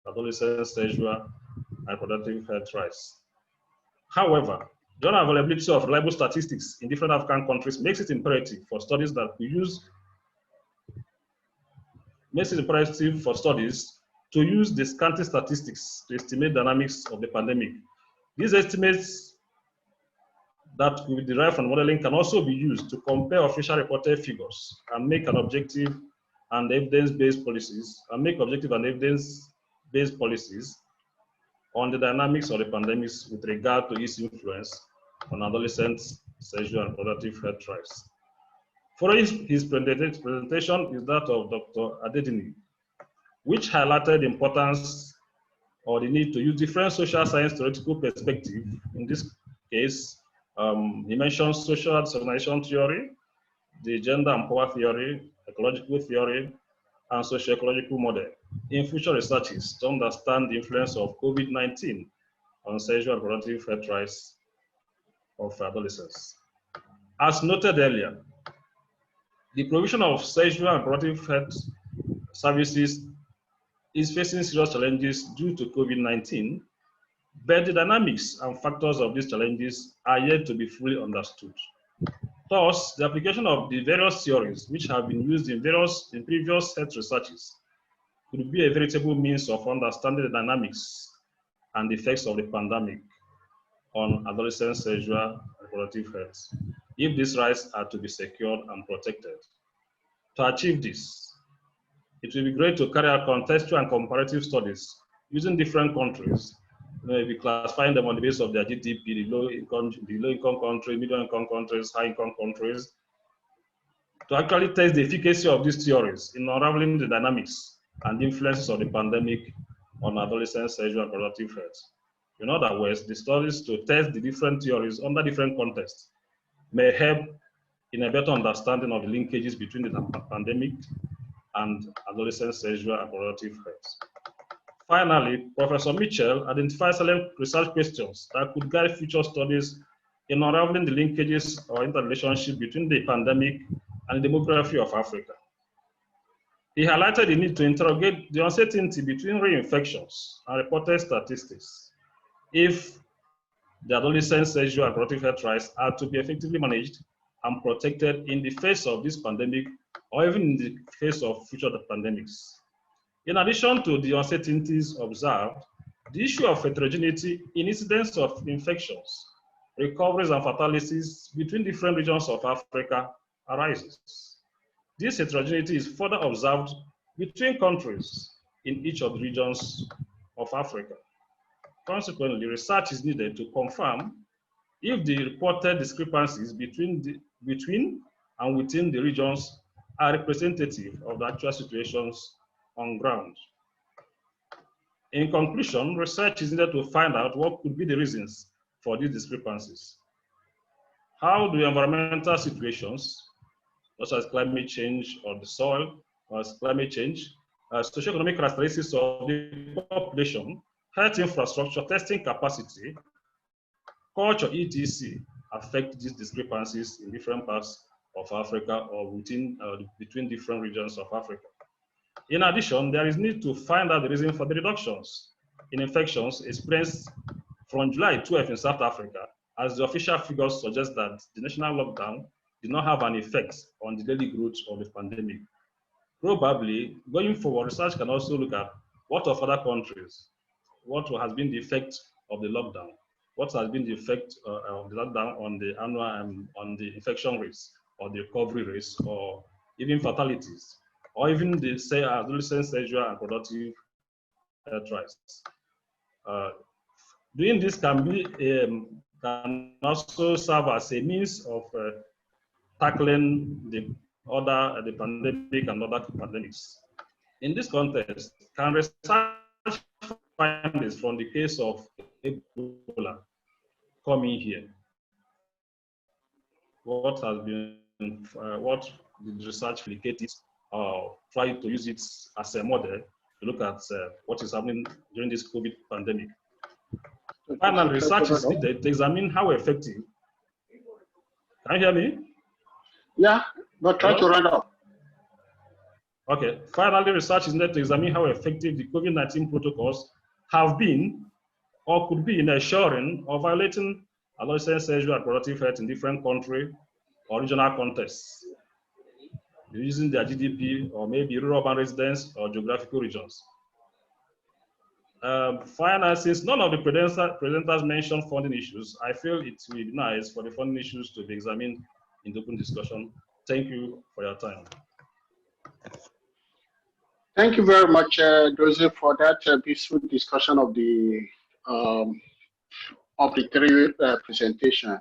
adolescent sexual and reproductive health rights. However, the unavailability of reliable statistics in different African countries makes it imperative for studies to use the scanty statistics to estimate dynamics of the pandemic. These estimates that could be derived from modeling can also be used to compare official reported figures and make objective and evidence-based policies on the dynamics of the pandemics with regard to its influence on adolescent sexual and reproductive health rights. Following his presentation is that of Dr. Adedini, which highlighted the importance or the need to use different social science theoretical perspective. In this case, he mentioned social disorganization theory, the gender and power theory, ecological theory, and socio-ecological model in future researches to understand the influence of COVID-19 on sexual and reproductive health rights of adolescents. As noted earlier, the provision of sexual and reproductive health services is facing serious challenges due to COVID-19, but the dynamics and factors of these challenges are yet to be fully understood. Thus, the application of the various theories which have been used in previous health researches could be a veritable means of understanding the dynamics and the effects of the pandemic on adolescent sexual and reproductive health, if these rights are to be secured and protected. To achieve this, it will be great to carry out contextual and comparative studies using different countries, maybe classifying them on the basis of their GDP, the low-income countries, middle-income countries, high-income countries, to actually test the efficacy of these theories in unraveling the dynamics and influences of the pandemic on adolescent sexual and reproductive health. In other words, the studies to test the different theories under different contexts may help in a better understanding of the linkages between the pandemic and adolescent sexual and reproductive health. Finally, Professor Mitchell identified select research questions that could guide future studies in unraveling the linkages or interrelationship between the pandemic and the demography of Africa. He highlighted the need to interrogate the uncertainty between reinfections and reported statistics if the adolescent sexual and reproductive health rights are to be effectively managed and protected in the face of this pandemic or even in the face of future pandemics. In addition to the uncertainties observed, the issue of heterogeneity in incidence of infections, recoveries, and fatalities between different regions of Africa arises. This heterogeneity is further observed between countries in each of the regions of Africa. Consequently, research is needed to confirm if the reported discrepancies between and within the regions are representative of the actual situations on ground. In conclusion, research is needed to find out what could be the reasons for these discrepancies. How do environmental situations, such as climate change or the soil, or climate change, socioeconomic characteristics of the population, health infrastructure, testing capacity, culture, etc., affect these discrepancies in different parts of Africa or between different regions of Africa? In addition, there is need to find out the reason for the reductions in infections experienced from July 12 in South Africa, as the official figures suggest that the national lockdown did not have an effect on the daily growth of the pandemic. Probably, going forward, research can also look at what of other countries, what has been the effect of the lockdown, what has been the effect of the lockdown on the annual on the infection rates, or the recovery rates, or even fatalities, or even the adolescent sexual and reproductive health rights. Doing this can also serve as a means of tackling the pandemic and other pandemics. In this context, can research findings from the case of Ebola come in here? What has been, what the research indicated, try to use it as a model to look at what is happening during this COVID pandemic. Finally, research is needed to examine how effective. Can you hear me? Yeah, but try to round up. Okay, finally, research is needed to examine how effective the COVID-19 protocols have been or could be in assuring or violating adolescent sexual and reproductive health in different country or regional contexts, using their GDP or maybe rural urban residents or geographical regions. Finally, since none of the presenters mentioned funding issues, I feel it will be nice for the funding issues to be examined in the open discussion. Thank you for your time. Thank you very much, Joseph, for that peaceful discussion of the three presentation.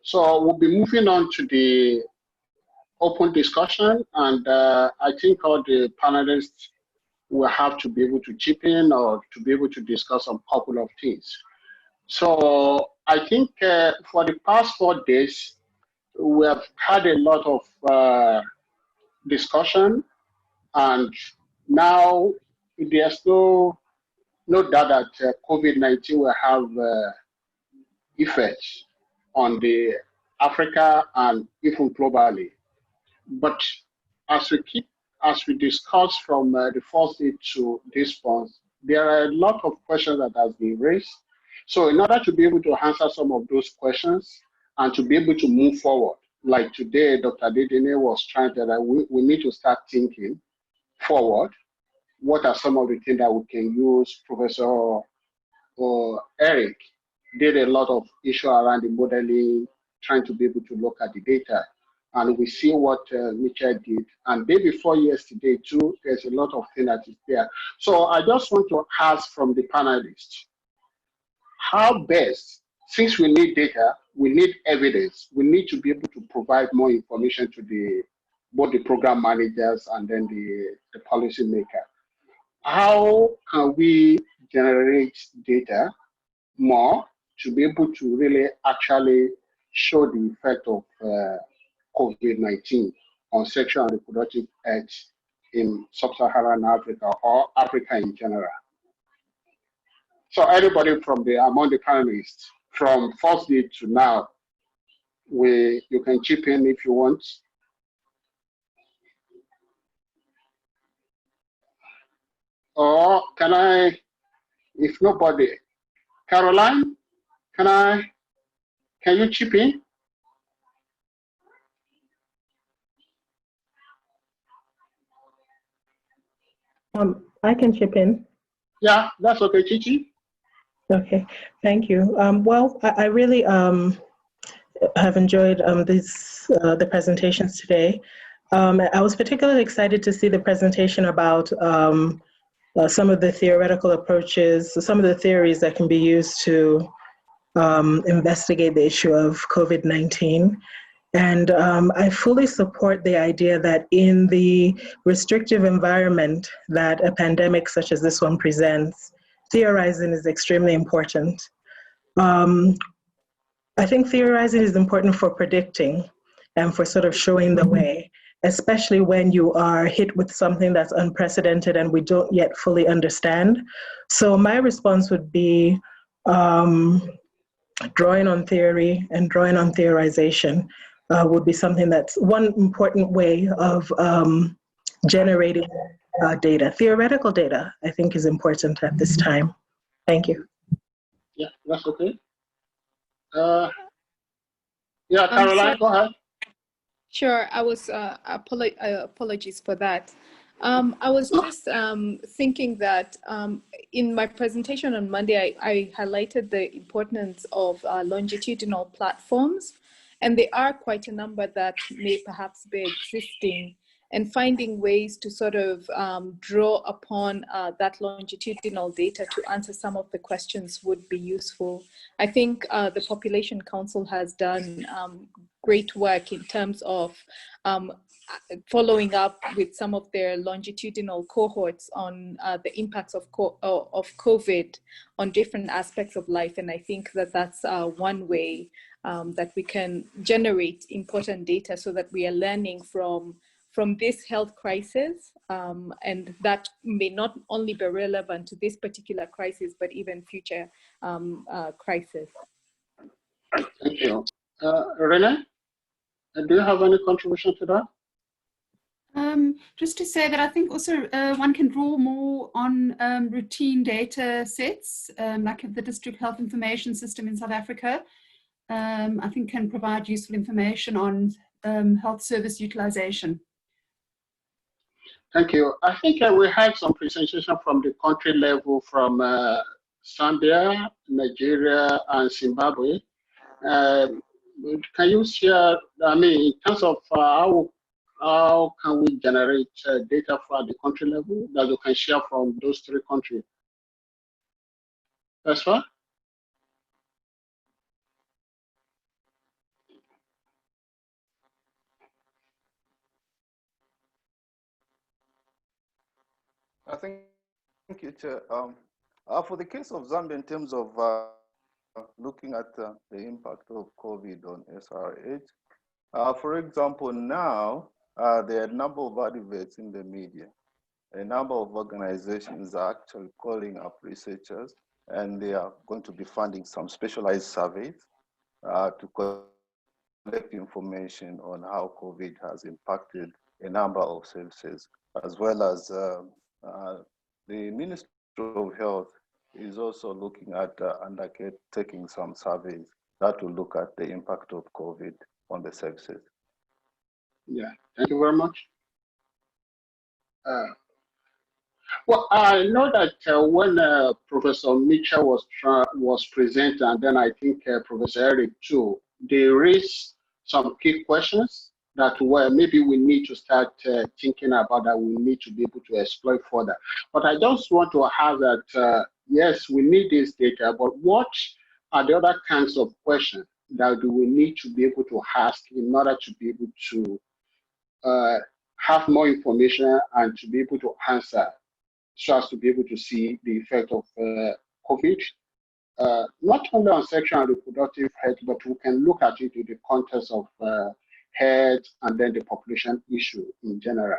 So we'll be moving on to the open discussion, and I think all the panelists will have to be able to chip in or to be able to discuss a couple of things. So I think for the past 4 days, we have had a lot of discussion, and now there's no doubt that COVID-19 will have effects on the Africa and even globally. But as we discussed from the first day to this point, there are a lot of questions that have been raised. So in order to be able to answer some of those questions and to be able to move forward, like today, Dr. Dedene was trying to, we need to start thinking forward. What are some of the things that we can use? Professor Eric did a lot of issue around the modeling, trying to be able to look at the data. And we see what Michael did. And day before yesterday too, there's a lot of things that is there. So I just want to ask from the panelists, how best, since we need data, we need evidence, we need to be able to provide more information to both the program managers and then the policy maker. How can we generate data more to be able to really actually show the effect of COVID-19 on sexual and reproductive health in sub-Saharan Africa or Africa in general? So anybody among the panelists, from first day to now, you can chip in if you want. Or can if nobody, Caroline, can you chip in? I can chip in. Yeah, that's okay, Chichi. Okay, thank you. Well, I really have enjoyed the presentations today. I was particularly excited to see the presentation about some of the theoretical approaches, some of the theories that can be used to investigate the issue of COVID-19. And I fully support the idea that in the restrictive environment that a pandemic such as this one presents, theorizing is extremely important. I think theorizing is important for predicting and for sort of showing the way, especially when you are hit with something that's unprecedented and we don't yet fully understand. So my response would be drawing on theory and drawing on theorization would be something that's one important way of generating data. Theoretical data, I think, is important at this time. Thank you. Yeah, that's okay. Yeah, Caroline, go ahead. Sure, I was, apologies for that. I was just thinking that in my presentation on Monday, I highlighted the importance of longitudinal platforms, and there are quite a number that may perhaps be existing, and finding ways to sort of draw upon that longitudinal data to answer some of the questions would be useful. I think the Population Council has done great work in terms of following up with some of their longitudinal cohorts on the impacts of COVID on different aspects of life. And I think that that's one way that we can generate important data so that we are learning from this health crisis, and that may not only be relevant to this particular crisis, but even future crises. Thank you. Renee, do you have any contribution to that? Just to say that I think also one can draw more on routine data sets, like the District Health Information System in South Africa, I think can provide useful information on health service utilization. Thank you. I think we had some presentation from the country level from Zambia, Nigeria, and Zimbabwe. Can you share, I mean, in terms of how can we generate data for the country level that you can share from those three countries? That's fine. I think it, for the case of Zambia, in terms of looking at the impact of COVID on SRH, for example, now there are a number of adverts in the media. A number of organizations are actually calling up researchers, and they are going to be funding some specialized surveys to collect information on how COVID has impacted a number of services, as well as the Ministry of Health is also looking at undertaking some surveys that will look at the impact of COVID on the services. Yeah, thank you very much. Well, I know that when Professor Mitchell was present, and then I think Professor Eric too, they raised some key questions that maybe we need to start thinking about, that we need to be able to explore further. But I just want to have that, yes, we need this data, but what are the other kinds of questions that we need to be able to ask in order to be able to have more information and to be able to answer, so as to be able to see the effect of COVID, not only on sexual and reproductive health, but we can look at it in the context of health and then the population issue in general.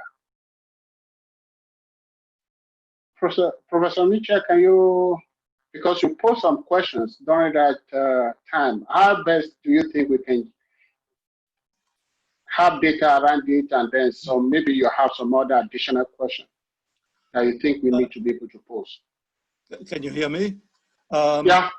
Professor Mitchell, can you, because you posed some questions during that time, how best do you think we can have data around it, and then so maybe you have some other additional questions that you think we need to be able to pose? Can you hear me? Yeah.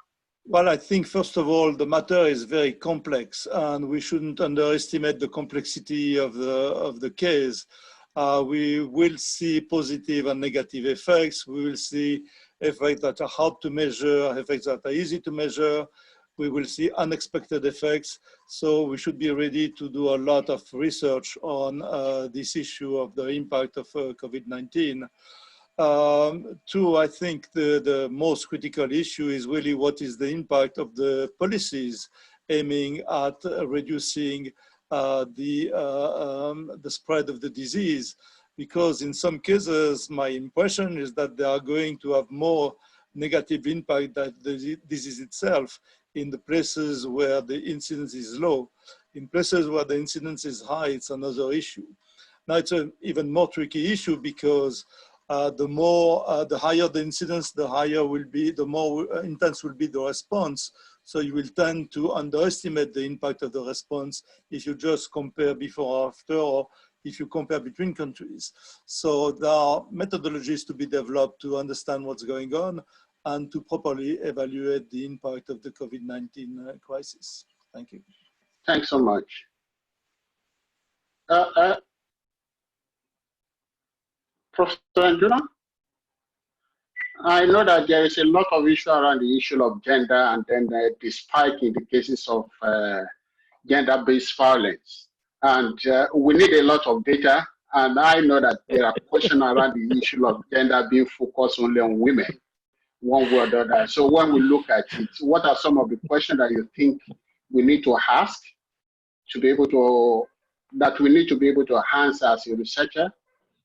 Well, I think first of all, the matter is very complex, and we shouldn't underestimate the complexity of the case. We will see positive and negative effects. We will see effects that are hard to measure, effects that are easy to measure. We will see unexpected effects. So we should be ready to do a lot of research on this issue of the impact of COVID-19. Two, I think the most critical issue is really what is the impact of the policies aiming at reducing the spread of the disease. Because in some cases, my impression is that they are going to have more negative impact than the disease itself in the places where the incidence is low. In places where the incidence is high, it's another issue. Now it's an even more tricky issue because the higher the incidence, the higher will be, the more intense will be the response. So you will tend to underestimate the impact of the response if you just compare before or after, or if you compare between countries. So there are methodologies to be developed to understand what's going on and to properly evaluate the impact of the COVID-19 crisis. Thank you. Thanks so much. Professor Njuna, I know that there is a lot of issue around the issue of gender, and then the spike in the cases of gender-based violence. And we need a lot of data. And I know that there are questions around the issue of gender being focused only on women, one way or the other. So when we look at it, what are some of the questions that you think we need to ask to be able to, that we need to be able to answer as a researcher?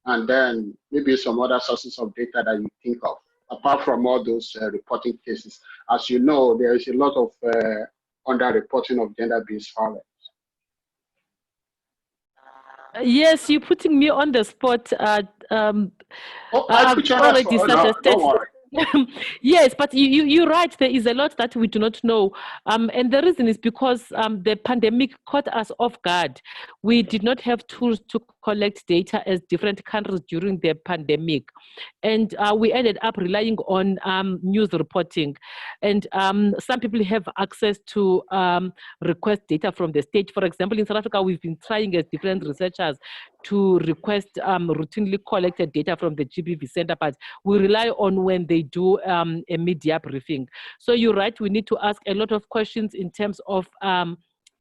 And then maybe some other sources of data that you think of, apart from all those reporting cases. As you know, there is a lot of underreporting of gender-based violence. Yes, you're putting me on the spot. I put you on the spot. No, don't worry. Yes, but you're right. There is a lot that we do not know. And the reason is because the pandemic caught us off guard. We did not have tools to collect data as different countries during the pandemic. And we ended up relying on news reporting. And some people have access to request data from the state. For example, in South Africa, we've been trying as different researchers to request routinely collected data from the GBV Center, but we rely on when they do a media briefing. So you're right, we need to ask a lot of questions in terms of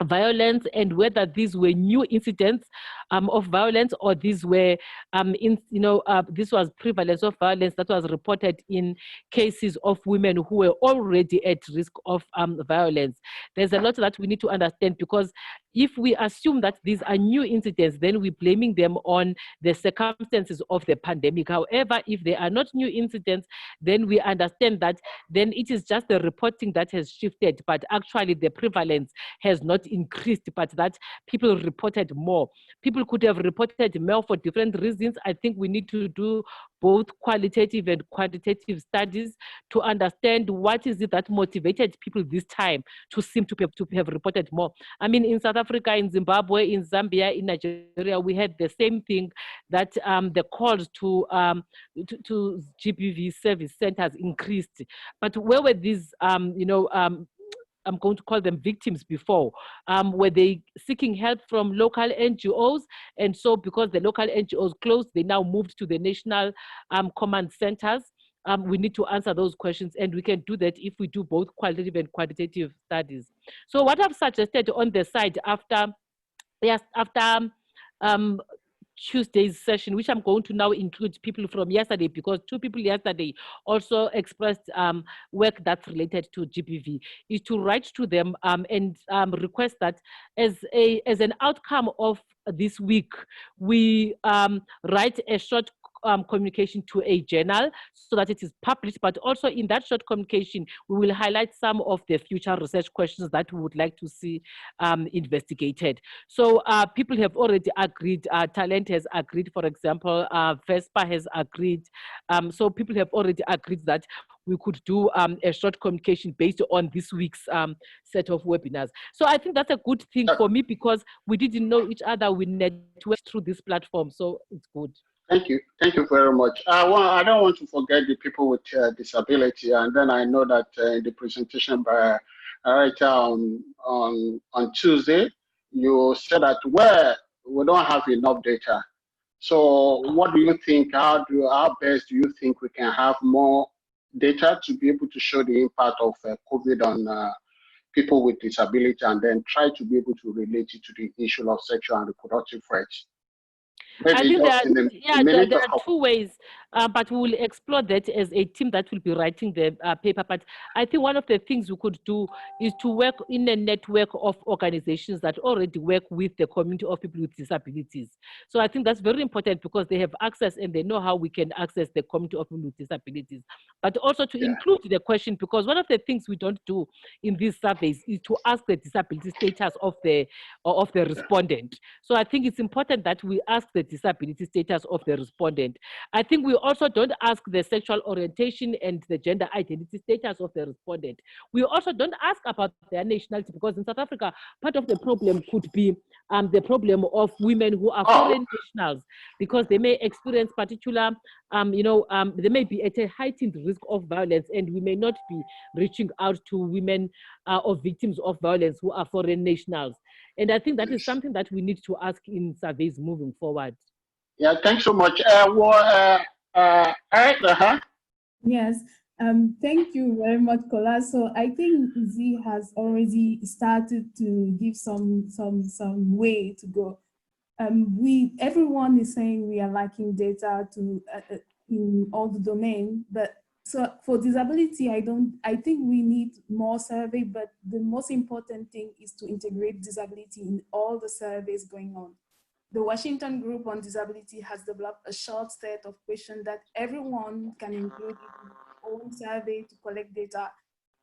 violence and whether these were new incidents of violence or these were, this was prevalence of violence that was reported in cases of women who were already at risk of violence. There's a lot that we need to understand, because if we assume that these are new incidents, then we're blaming them on the circumstances of the pandemic. However, if they are not new incidents, then we understand that then it is just the reporting that has shifted, but actually the prevalence has not increased, but that people reported more. People could have reported more for different reasons. I think we need to do both qualitative and quantitative studies to understand what is it that motivated people this time to seem to have reported more. I mean, in South Africa, in Zimbabwe, in Zambia, in Nigeria, we had the same thing, that the calls to GBV service centers increased. But where were these, I'm going to call them victims before? Were they seeking help from local NGOs? And so because the local NGOs closed, they now moved to the national command centers. We need to answer those questions, and we can do that if we do both qualitative and quantitative studies. So what I've suggested on the side after Tuesday's session, which I'm going to now include people from yesterday, because 2 people yesterday also expressed work that's related to GBV, is to write to them and request that as an outcome of this week, we write a short communication to a journal so that it is published, but also in that short communication, we will highlight some of the future research questions that we would like to see investigated. So people have already agreed, Talent has agreed, for example, Vespa has agreed. So people have already agreed that we could do a short communication based on this week's set of webinars. So I think that's a good thing for me, because we didn't know each other, we networked through this platform, so it's good. Thank you very much. I don't want to forget the people with disability, and then I know that in the presentation by right on Tuesday, you said that we don't have enough data. So what do you think? How best do you think we can have more data to be able to show the impact of COVID on people with disability, and then try to be able to relate it to the issue of sexual and reproductive rights? I think there are 2 ways, but we will explore that as a team that will be writing the paper. But I think one of the things we could do is to work in a network of organizations that already work with the community of people with disabilities. So I think that's very important, because they have access and they know how we can access the community of people with disabilities. But also to include the question, because one of the things we don't do in these surveys is to ask the disability status of the respondent. So I think it's important that we ask the disability status of the respondent. I think we also don't ask the sexual orientation and the gender identity status of the respondent. We also don't ask about their nationality, because in South Africa, part of the problem could be the problem of women who are foreign nationals, because they may experience particular, they may be at a heightened risk of violence, and we may not be reaching out to women or victims of violence who are foreign nationals. And I think that is something that we need to ask in surveys moving forward. Yeah, thanks so much. Yes, thank you very much, Kola. So I think Z has already started to give some way to go. Everyone is saying we are lacking data in all the domain, but so for disability, I think we need more survey, but the most important thing is to integrate disability in all the surveys going on. The Washington Group on Disability has developed a short set of questions that everyone can include in their own survey to collect data.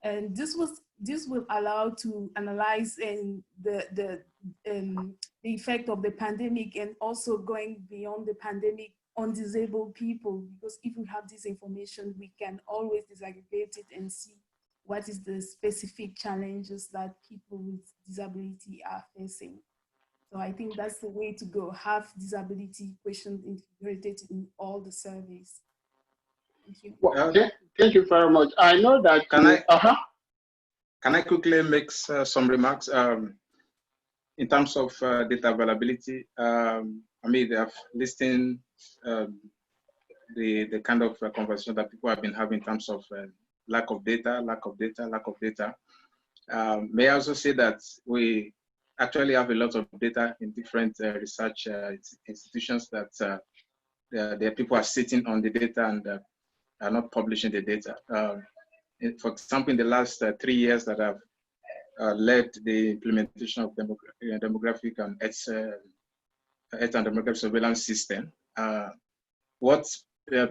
And this will allow to analyze the effect of the pandemic, and also going beyond the pandemic on disabled people, because if we have this information, we can always disaggregate it and see what is the specific challenges that people with disability are facing. So I think that's the way to go. Have disability questions integrated in all the surveys. Thank you. Well, thank you very much. I know that. Can I quickly make some remarks in terms of data availability? I mean, they have listened the kind of conversation that people have been having in terms of lack of data. May I also say that we actually have a lot of data in different research institutions that the people are sitting on the data and are not publishing the data. For example, in the last 3 years that I've led the implementation of demographic and health and demographic surveillance system, what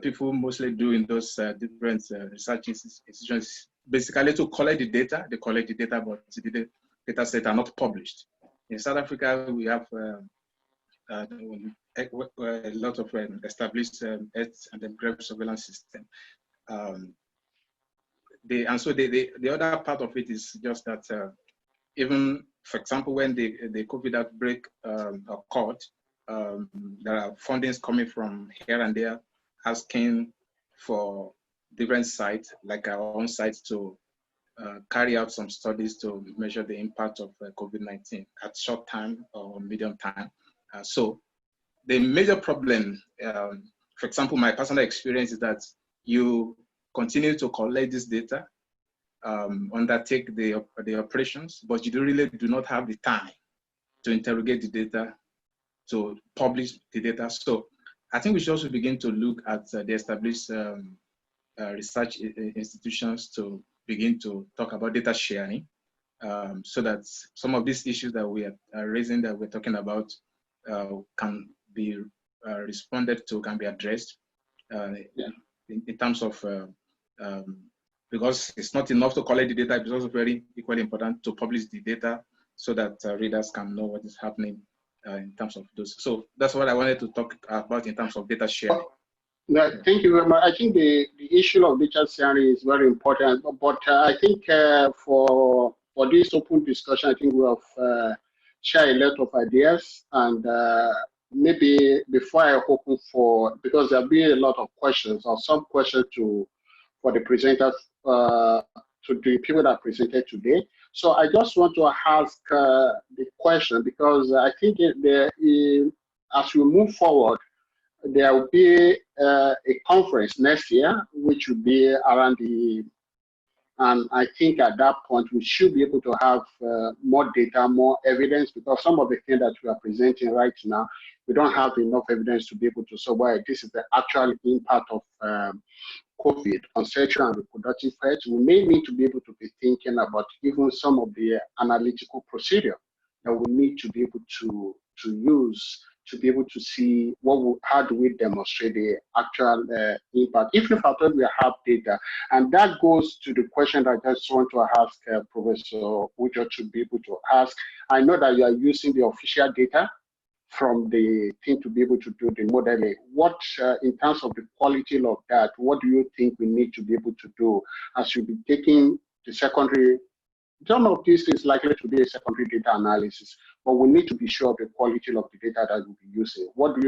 people mostly do in those different research institutions basically to collect the data. They collect the data, but the data set are not published. In South Africa, we have a lot of established health and demographic surveillance system. And so the other part of it is just that even, for example, when the COVID outbreak occurred, there are fundings coming from here and there asking for different sites, like our own sites, to carry out some studies to measure the impact of COVID-19 at short time or medium time. So the major problem, for example, my personal experience is that you continue to collect this data, undertake the operations, but you really do not have the time to interrogate the data, to publish the data. So I think we should also begin to look at the established research institutions to begin to talk about data sharing, so that some of these issues that we are raising, that we're talking about, can be responded to, can be addressed in terms of, because it's not enough to collect the data, it's also very equally important to publish the data so that readers can know what is happening in terms of those. So that's what I wanted to talk about in terms of data sharing. Thank you very much. I think the issue of data sharing is very important, but I think for this open discussion, I think we have shared a lot of ideas, and maybe before I open for, because there'll be a lot of questions or some questions for the presenters, to the people that presented today. So I just want to ask the question, because I think as we move forward, there will be a conference next year, which will be around and I think at that point we should be able to have more data, more evidence, because some of the things that we are presenting right now, we don't have enough evidence to be able to say, well, this is the actual impact of COVID on sexual and reproductive health. We may need to be able to be thinking about even some of the analytical procedure that we need to be able to use to be able to see how do we demonstrate the actual impact, even if I thought we have data. And that goes to the question that I just want to ask Professor Ujo to be able to ask. I know that you are using the official data from the thing to be able to do the modeling. What, in terms of the quality of that, what do you think we need to be able to do as you be taking the secondary? Some of this is likely to be a secondary data analysis, but we need to be sure of the quality of the data that we'll be using. What's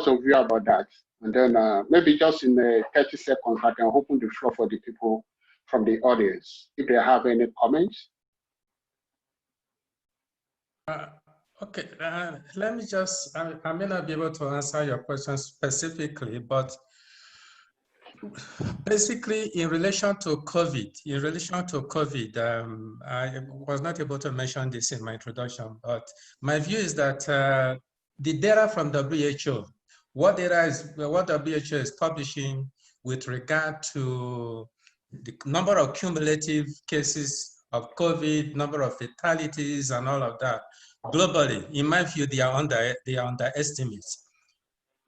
your view about that? And then maybe just in 30 seconds, I can open the floor for the people from the audience, if they have any comments. Okay, let me just, I may not be able to answer your question specifically, but basically in relation to COVID, I was not able to mention this in my introduction, but my view is that the data from WHO, what WHO is publishing with regard to the number of cumulative cases of COVID, number of fatalities and all of that, globally, in my view, they are underestimates.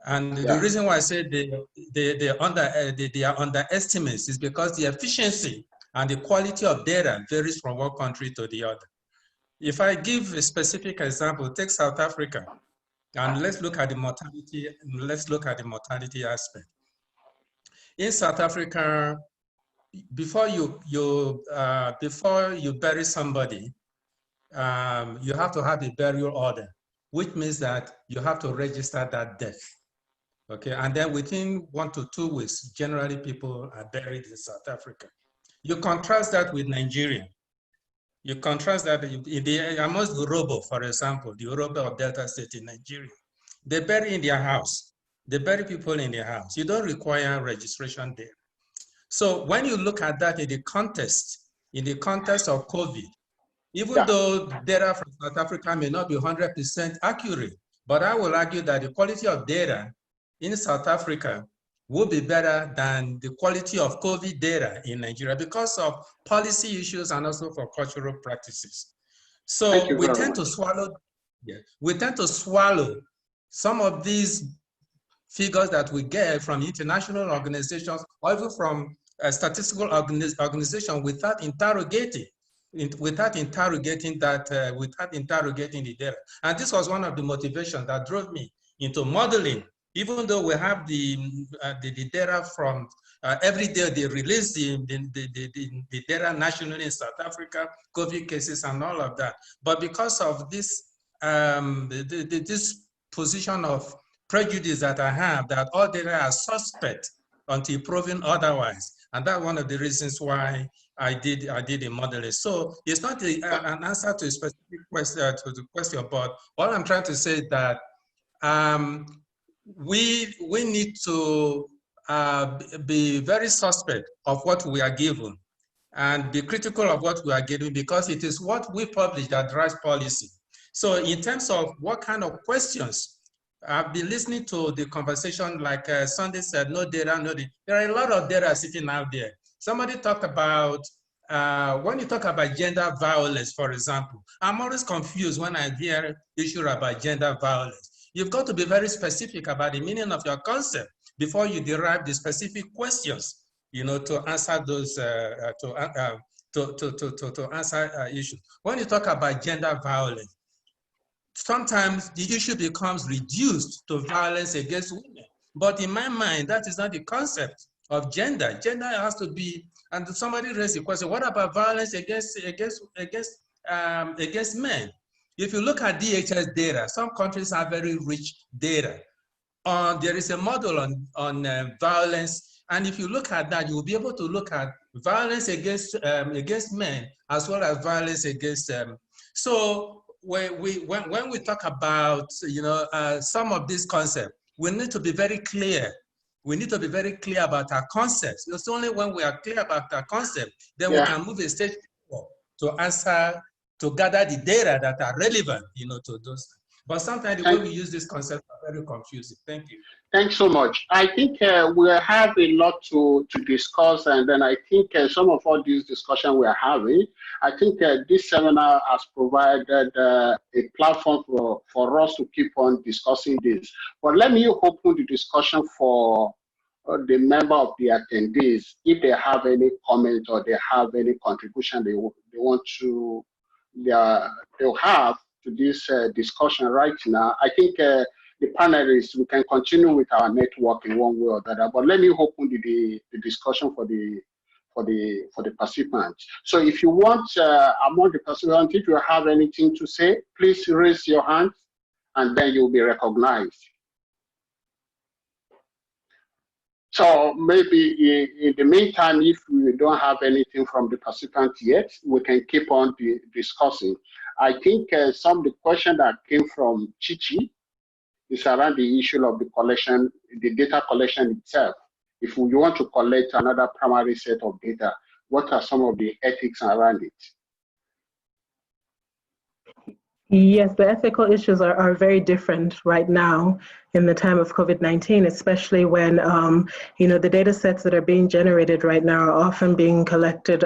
And the reason why I say they are underestimates is because the efficiency and the quality of data varies from one country to the other. If I give a specific example, take South Africa, and let's look at the mortality. Let's look at the mortality aspect. In South Africa, before you bury somebody, you have to have a burial order. which means that you have to register that death. Okay, and then within 1 to 2 weeks, generally people are buried in South Africa. You contrast that with Nigeria. You contrast that in the amongst the Urobo, for example, the Urobo of Delta State in Nigeria. They bury in their house. They bury people in their house. You don't require registration there. So when you look at that in the context of COVID, even though data from South Africa may not be 100% accurate, but I will argue that the quality of data in South Africa will be better than the quality of COVID data in Nigeria because of policy issues and also for cultural practices. So we tend to swallow some of these figures that we get from international organizations or even from a statistical organization without interrogating the data. And this was one of the motivations that drove me into modeling. Even though we have the data from every day they release the data nationally in South Africa, COVID cases and all of that. But because of this, this position of prejudice that I have, that all data are suspect until proven otherwise. And that's one of the reasons why I did a modeling. So it's not an answer to a specific question, but all I'm trying to say is that we need to be very suspect of what we are given and be critical of what we are getting, because it is what we publish that drives policy. So in terms of what kind of questions, I've been listening to the conversation, like Sunday said, no data, no data. There are a lot of data sitting out there. Somebody talked about, when you talk about gender violence, for example, I'm always confused when I hear issues about gender violence. You've got to be very specific about the meaning of your concept before you derive the specific questions, to answer those, to answer issues. When you talk about gender violence, sometimes the issue becomes reduced to violence against women. But in my mind, that is not the concept of gender. Gender has to be, and somebody raised the question, what about violence against men? If you look at DHS data, some countries have very rich data. There is a model on violence, and if you look at that, you will be able to look at violence against men as well as violence against so when we talk about some of these concepts, we need to be very clear. We need to be very clear about our concepts. It's only when we are clear about our concept, then we can move a stage to gather the data that are relevant, to those. But sometimes the way we use this concept are very confusing. Thank you. Thanks so much. I think we have a lot to discuss, and then I think some of all these discussion we are having, I think this seminar has provided a platform for us to keep on discussing this. But let me open the discussion for the member of the attendees, if they have any comment or they have any contribution they want to they'll have to this discussion right now. I think the panelists, we can continue with our network in one way or the other, but let me open the discussion for the participants. So if you want, among the participants, if you have anything to say, please raise your hand and then you'll be recognized. So maybe in the meantime, if we don't have anything from the participants yet, we can keep on discussing. I think some of the question that came from Chichi is around the issue of the collection, the data collection itself. If we want to collect another primary set of data, what are some of the ethics around it? Yes, the ethical issues are very different right now in the time of COVID-19, especially when, the data sets that are being generated right now are often being collected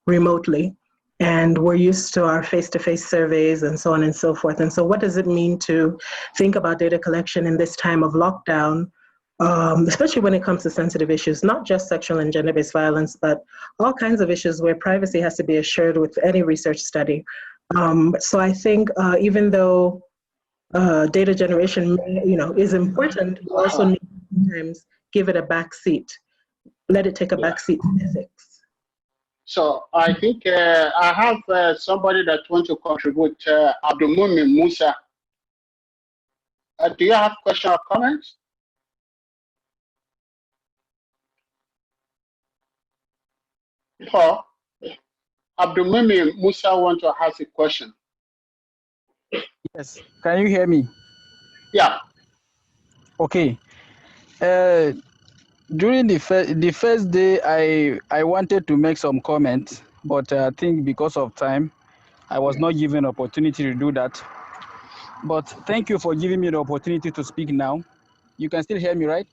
remotely. And we're used to our face-to-face surveys and so on and so forth. And so what does it mean to think about data collection in this time of lockdown, especially when it comes to sensitive issues, not just sexual and gender-based violence, but all kinds of issues where privacy has to be assured with any research study. So I think even though data generation, is important, we also need to sometimes give it a backseat, let it take a backseat to ethics. So I think I have somebody that wants to contribute, Abdulmumin Musa. do you have questions or comments? Or Abdulmumin Musa want to ask a question. Yes, can you hear me? Yeah. Okay. During the first day, I wanted to make some comments, but I think because of time, I was not given opportunity to do that. But thank you for giving me the opportunity to speak now. You can still hear me, right?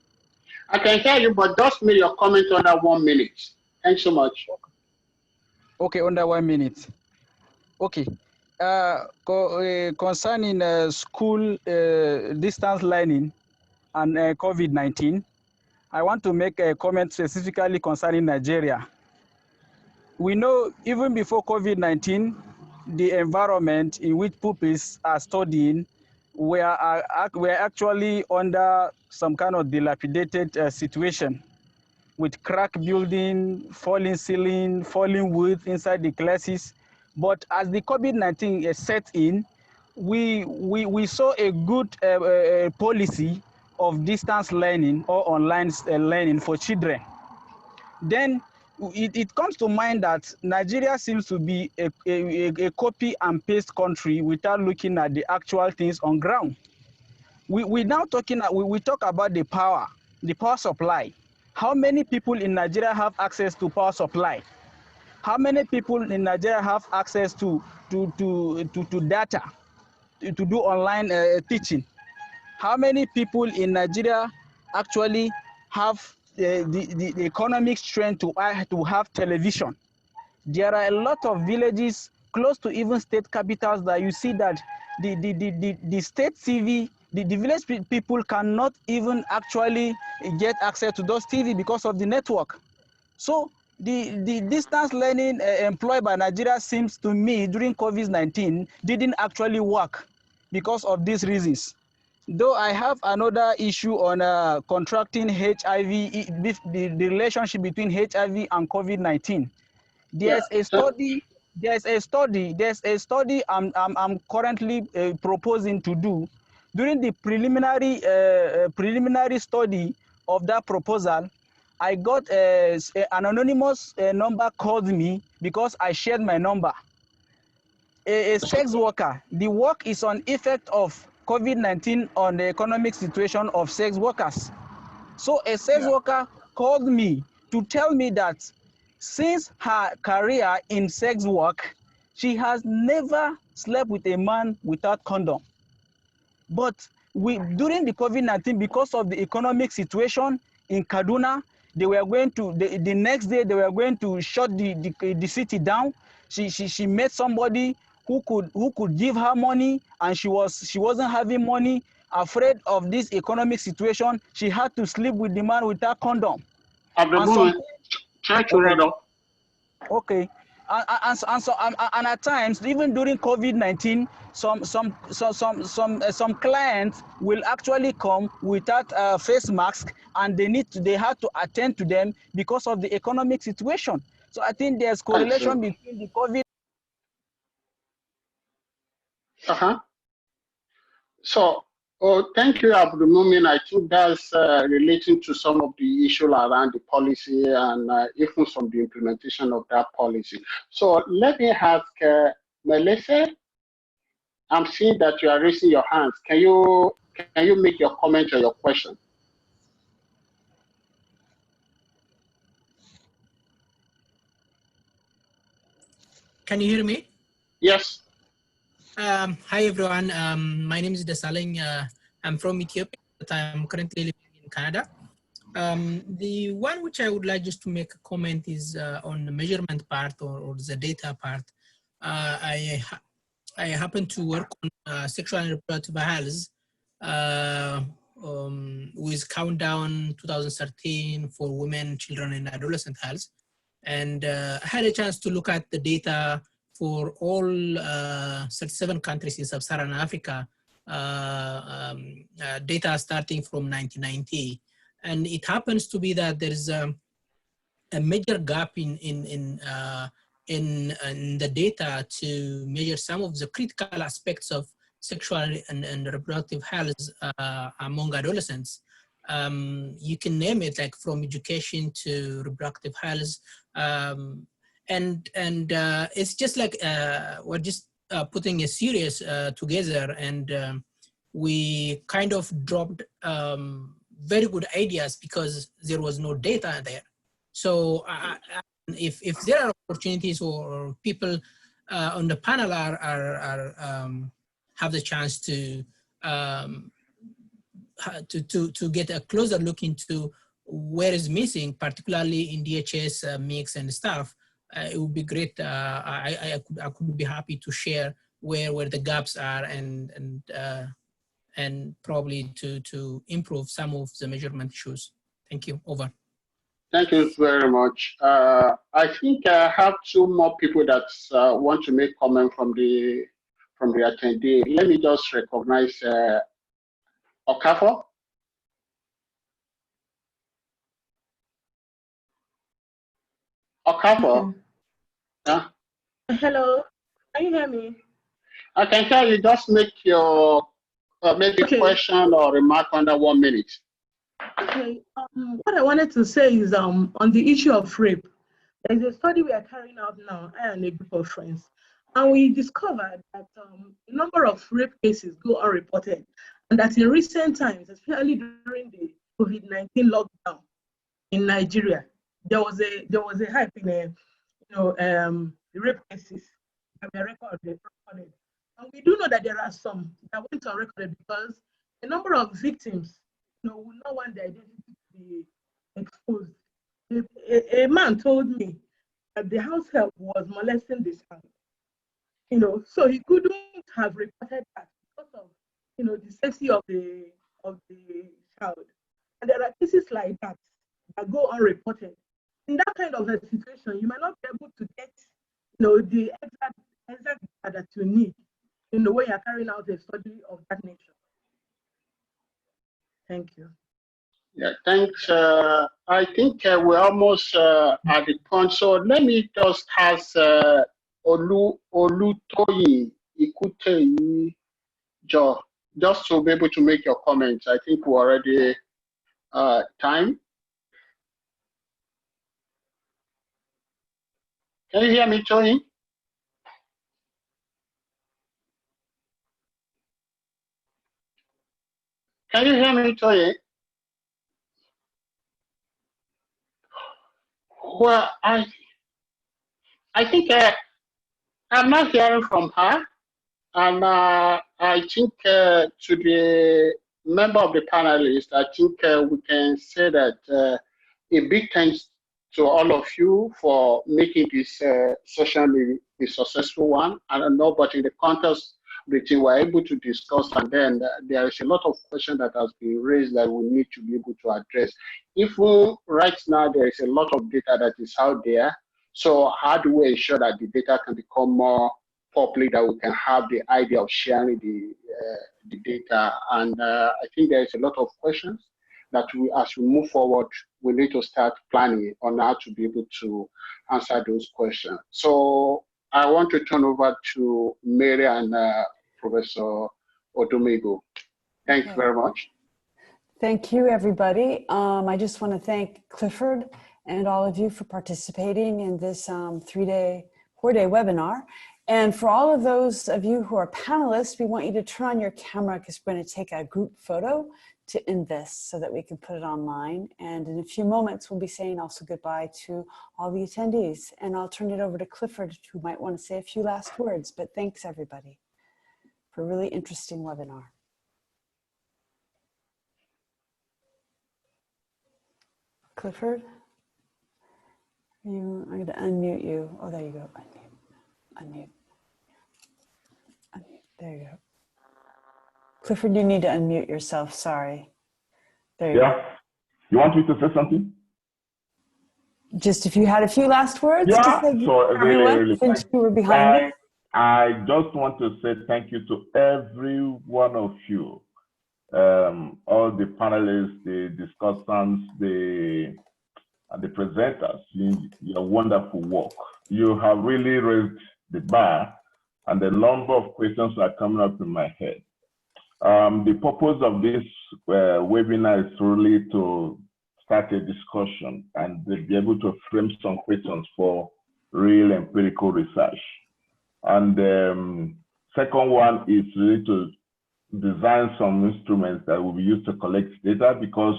I can hear you, but just make your comment under 1 minute. Thanks so much. Okay, under 1 minute. Okay. Concerning school distance learning and COVID-19, I want to make a comment specifically concerning Nigeria. We know even before COVID-19, the environment in which pupils are studying were actually under some kind of dilapidated situation, with crack building, falling ceiling, falling wood inside the classes. But as the COVID-19 set in, we saw a good policy of distance learning or online learning for children. Then it comes to mind that Nigeria seems to be a copy and paste country without looking at the actual things on ground. We now we talk about the power supply. How many people in Nigeria have access to power supply? How many people in Nigeria have access to data to do online teaching? How many people in Nigeria actually have the economic strength to have television? There are a lot of villages close to even state capitals that you see that the state TV, the village people cannot even actually get access to those TV because of the network. So the distance learning employed by Nigeria seems to me during COVID-19 didn't actually work because of these reasons. Though I have another issue on contracting HIV, the relationship between HIV and COVID-19. There's a study I'm currently proposing to do. During the preliminary study of that proposal, I got an anonymous number called me because I shared my number. A sex worker, the work is on effect of COVID-19 on the economic situation of sex workers. So a sex worker called me to tell me that since her career in sex work, she has never slept with a man without condom. But during the COVID-19, because of the economic situation in Kaduna, they were going to, the next day, they were going to shut the city down. She met somebody who could give her money, and she wasn't having money. Afraid of this economic situation, she had to sleep with the man without condom. At the moment, try to read up. Okay. And at times, even during COVID-19, some clients will actually come without a face mask, and they have to attend to them because of the economic situation. So I think there's correlation between the COVID. So, thank you, Abdulmumin. I think that's relating to some of the issues around the policy and even some of the implementation of that policy. So let me ask Melissa. I'm seeing that you are raising your hands. Can you make your comment or your question? Can you hear me? Yes. Hi, everyone. My name is Desalegn. I'm from Ethiopia, but I'm currently living in Canada. The one which I would like just to make a comment is on the measurement part or the data part. I happen to work on sexual and reproductive health with Countdown 2013 for women, children, and adolescent health. And I had a chance to look at the data for all 37 countries in Sub-Saharan Africa, data starting from 1990. And it happens to be that there is a major gap in the data to measure some of the critical aspects of sexual and reproductive health among adolescents. You can name it, like from education to reproductive health, and it's just like we're just putting a series together, and we kind of dropped very good ideas because there was no data there. So if there are opportunities or people on the panel have the chance to get a closer look into where is missing, particularly in DHS mix and stuff, it would be great. I could be happy to share where the gaps are and probably to improve some of the measurement issues. Thank you. Over. Thank you very much. I think I have two more people that want to make comment from the attendee. Let me just recognize Okafor. Okafor. Yeah. Hello, can you hear me? I can hear you. Just make your make a question or remark under 1 minute. Okay. What I wanted to say is on the issue of rape. There's a study we are carrying out now, I and a group of friends, and we discovered that the number of rape cases go unreported, and that in recent times, especially during the COVID-19 lockdown in Nigeria, there was a hype in rape cases that were recorded. And we do know that there are some that went unrecorded because the number of victims, will not want their identity to be exposed. A man told me that the house help was molesting this child, so he couldn't have reported that because of, the safety of the child. And there are cases like that go unreported. In that kind of a situation, you might not be able to get, the exact data that you need, when you're carrying out a study of that nature. Thank you. Yeah, thanks. I think we're almost at the point. So let me just ask Olutoyin Ikuteyi Jo, just to be able to make your comments. I think we're already time. Can you hear me, Toyin? Can you hear me, Toyin? Well, I think I'm not hearing from her, and I think to the member of the panelists, I think we can say that a big thanks to all of you for making this session a successful one. I don't know, but in the context which we were able to discuss, and then there is a lot of questions that has been raised that we need to be able to address. If right now there is a lot of data that is out there, so how do we ensure that the data can become more public, that we can have the idea of sharing the data? And I think there is a lot of questions that as we move forward, we need to start planning on how to be able to answer those questions. So I want to turn over to Mary and Professor Odomego. Thank you very much. Thank you, everybody. I just want to thank Clifford and all of you for participating in this 4-day webinar. And for all of those of you who are panelists, we want you to turn on your camera because we're going to take a group photo to end this so that we can put it online. And in a few moments, we'll be saying also goodbye to all the attendees. And I'll turn it over to Clifford, who might want to say a few last words. But thanks, everybody, for a really interesting webinar. Clifford, I'm going to unmute you. Oh, there you go. Unmute. There you go. Clifford, you need to unmute yourself. Sorry. There you go. You want me to say something? Just if you had a few last words. Yeah, to say so really since you were behind it. I just want to say thank you to every one of you, all the panelists, the discussants, the presenters. Your wonderful work. You have really raised the bar, and a number of questions are coming up in my head. The purpose of this webinar is really to start a discussion and be able to frame some questions for real empirical research. And second one is really to design some instruments that will be used to collect data, because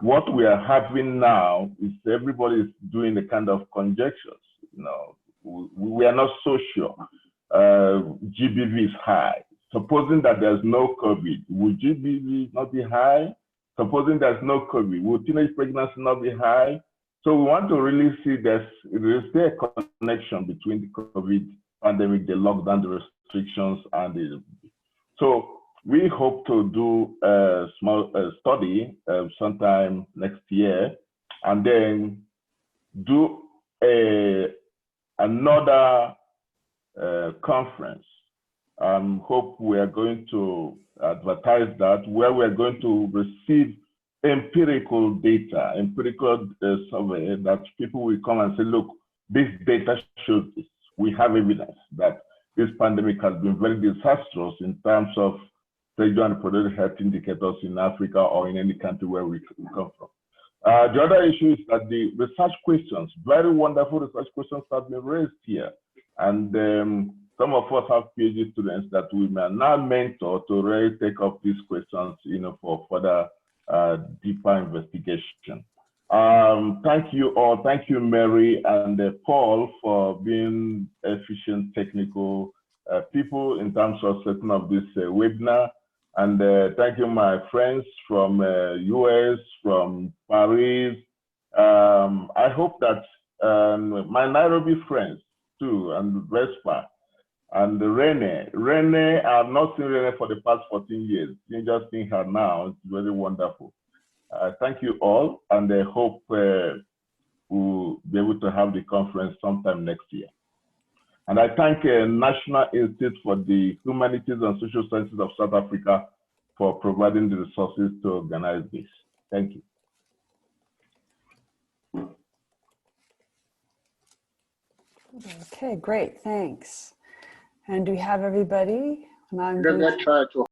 what we are having now is everybody is doing a kind of conjectures. You know, we are not so sure. GBV is high. Supposing that there's no COVID, would GBV not be high? Supposing there's no COVID, would teenage pregnancy not be high? So we want to really see there's a connection between the COVID pandemic, the lockdown, the restrictions, and the. So we hope to do a small study sometime next year, and then do another conference. Hope we are going to advertise that, where we are going to receive empirical data, empirical survey, that people will come and say, look, this data shows this. We have evidence that this pandemic has been very disastrous in terms of sexual and reproductive health indicators in Africa or in any country where we come from. The other issue is that the research questions, very wonderful research questions have been raised here. And some of us have PhD students that we may now mentor to really take up these questions, you know, for further deeper investigation. Thank you all. Thank you, Mary and Paul, for being efficient technical people in terms of setting up this webinar. And thank you, my friends from US, from Paris. I hope that my Nairobi friends too, and Vespa, and Rene, I've not seen Rene for the past 14 years. You just seeing her now, it's very wonderful. Thank you all, and I hope we'll be able to have the conference sometime next year. And I thank National Institute for the Humanities and Social Sciences of South Africa for providing the resources to organize this. Thank you. Okay, great, thanks. And do we have everybody? Let's try to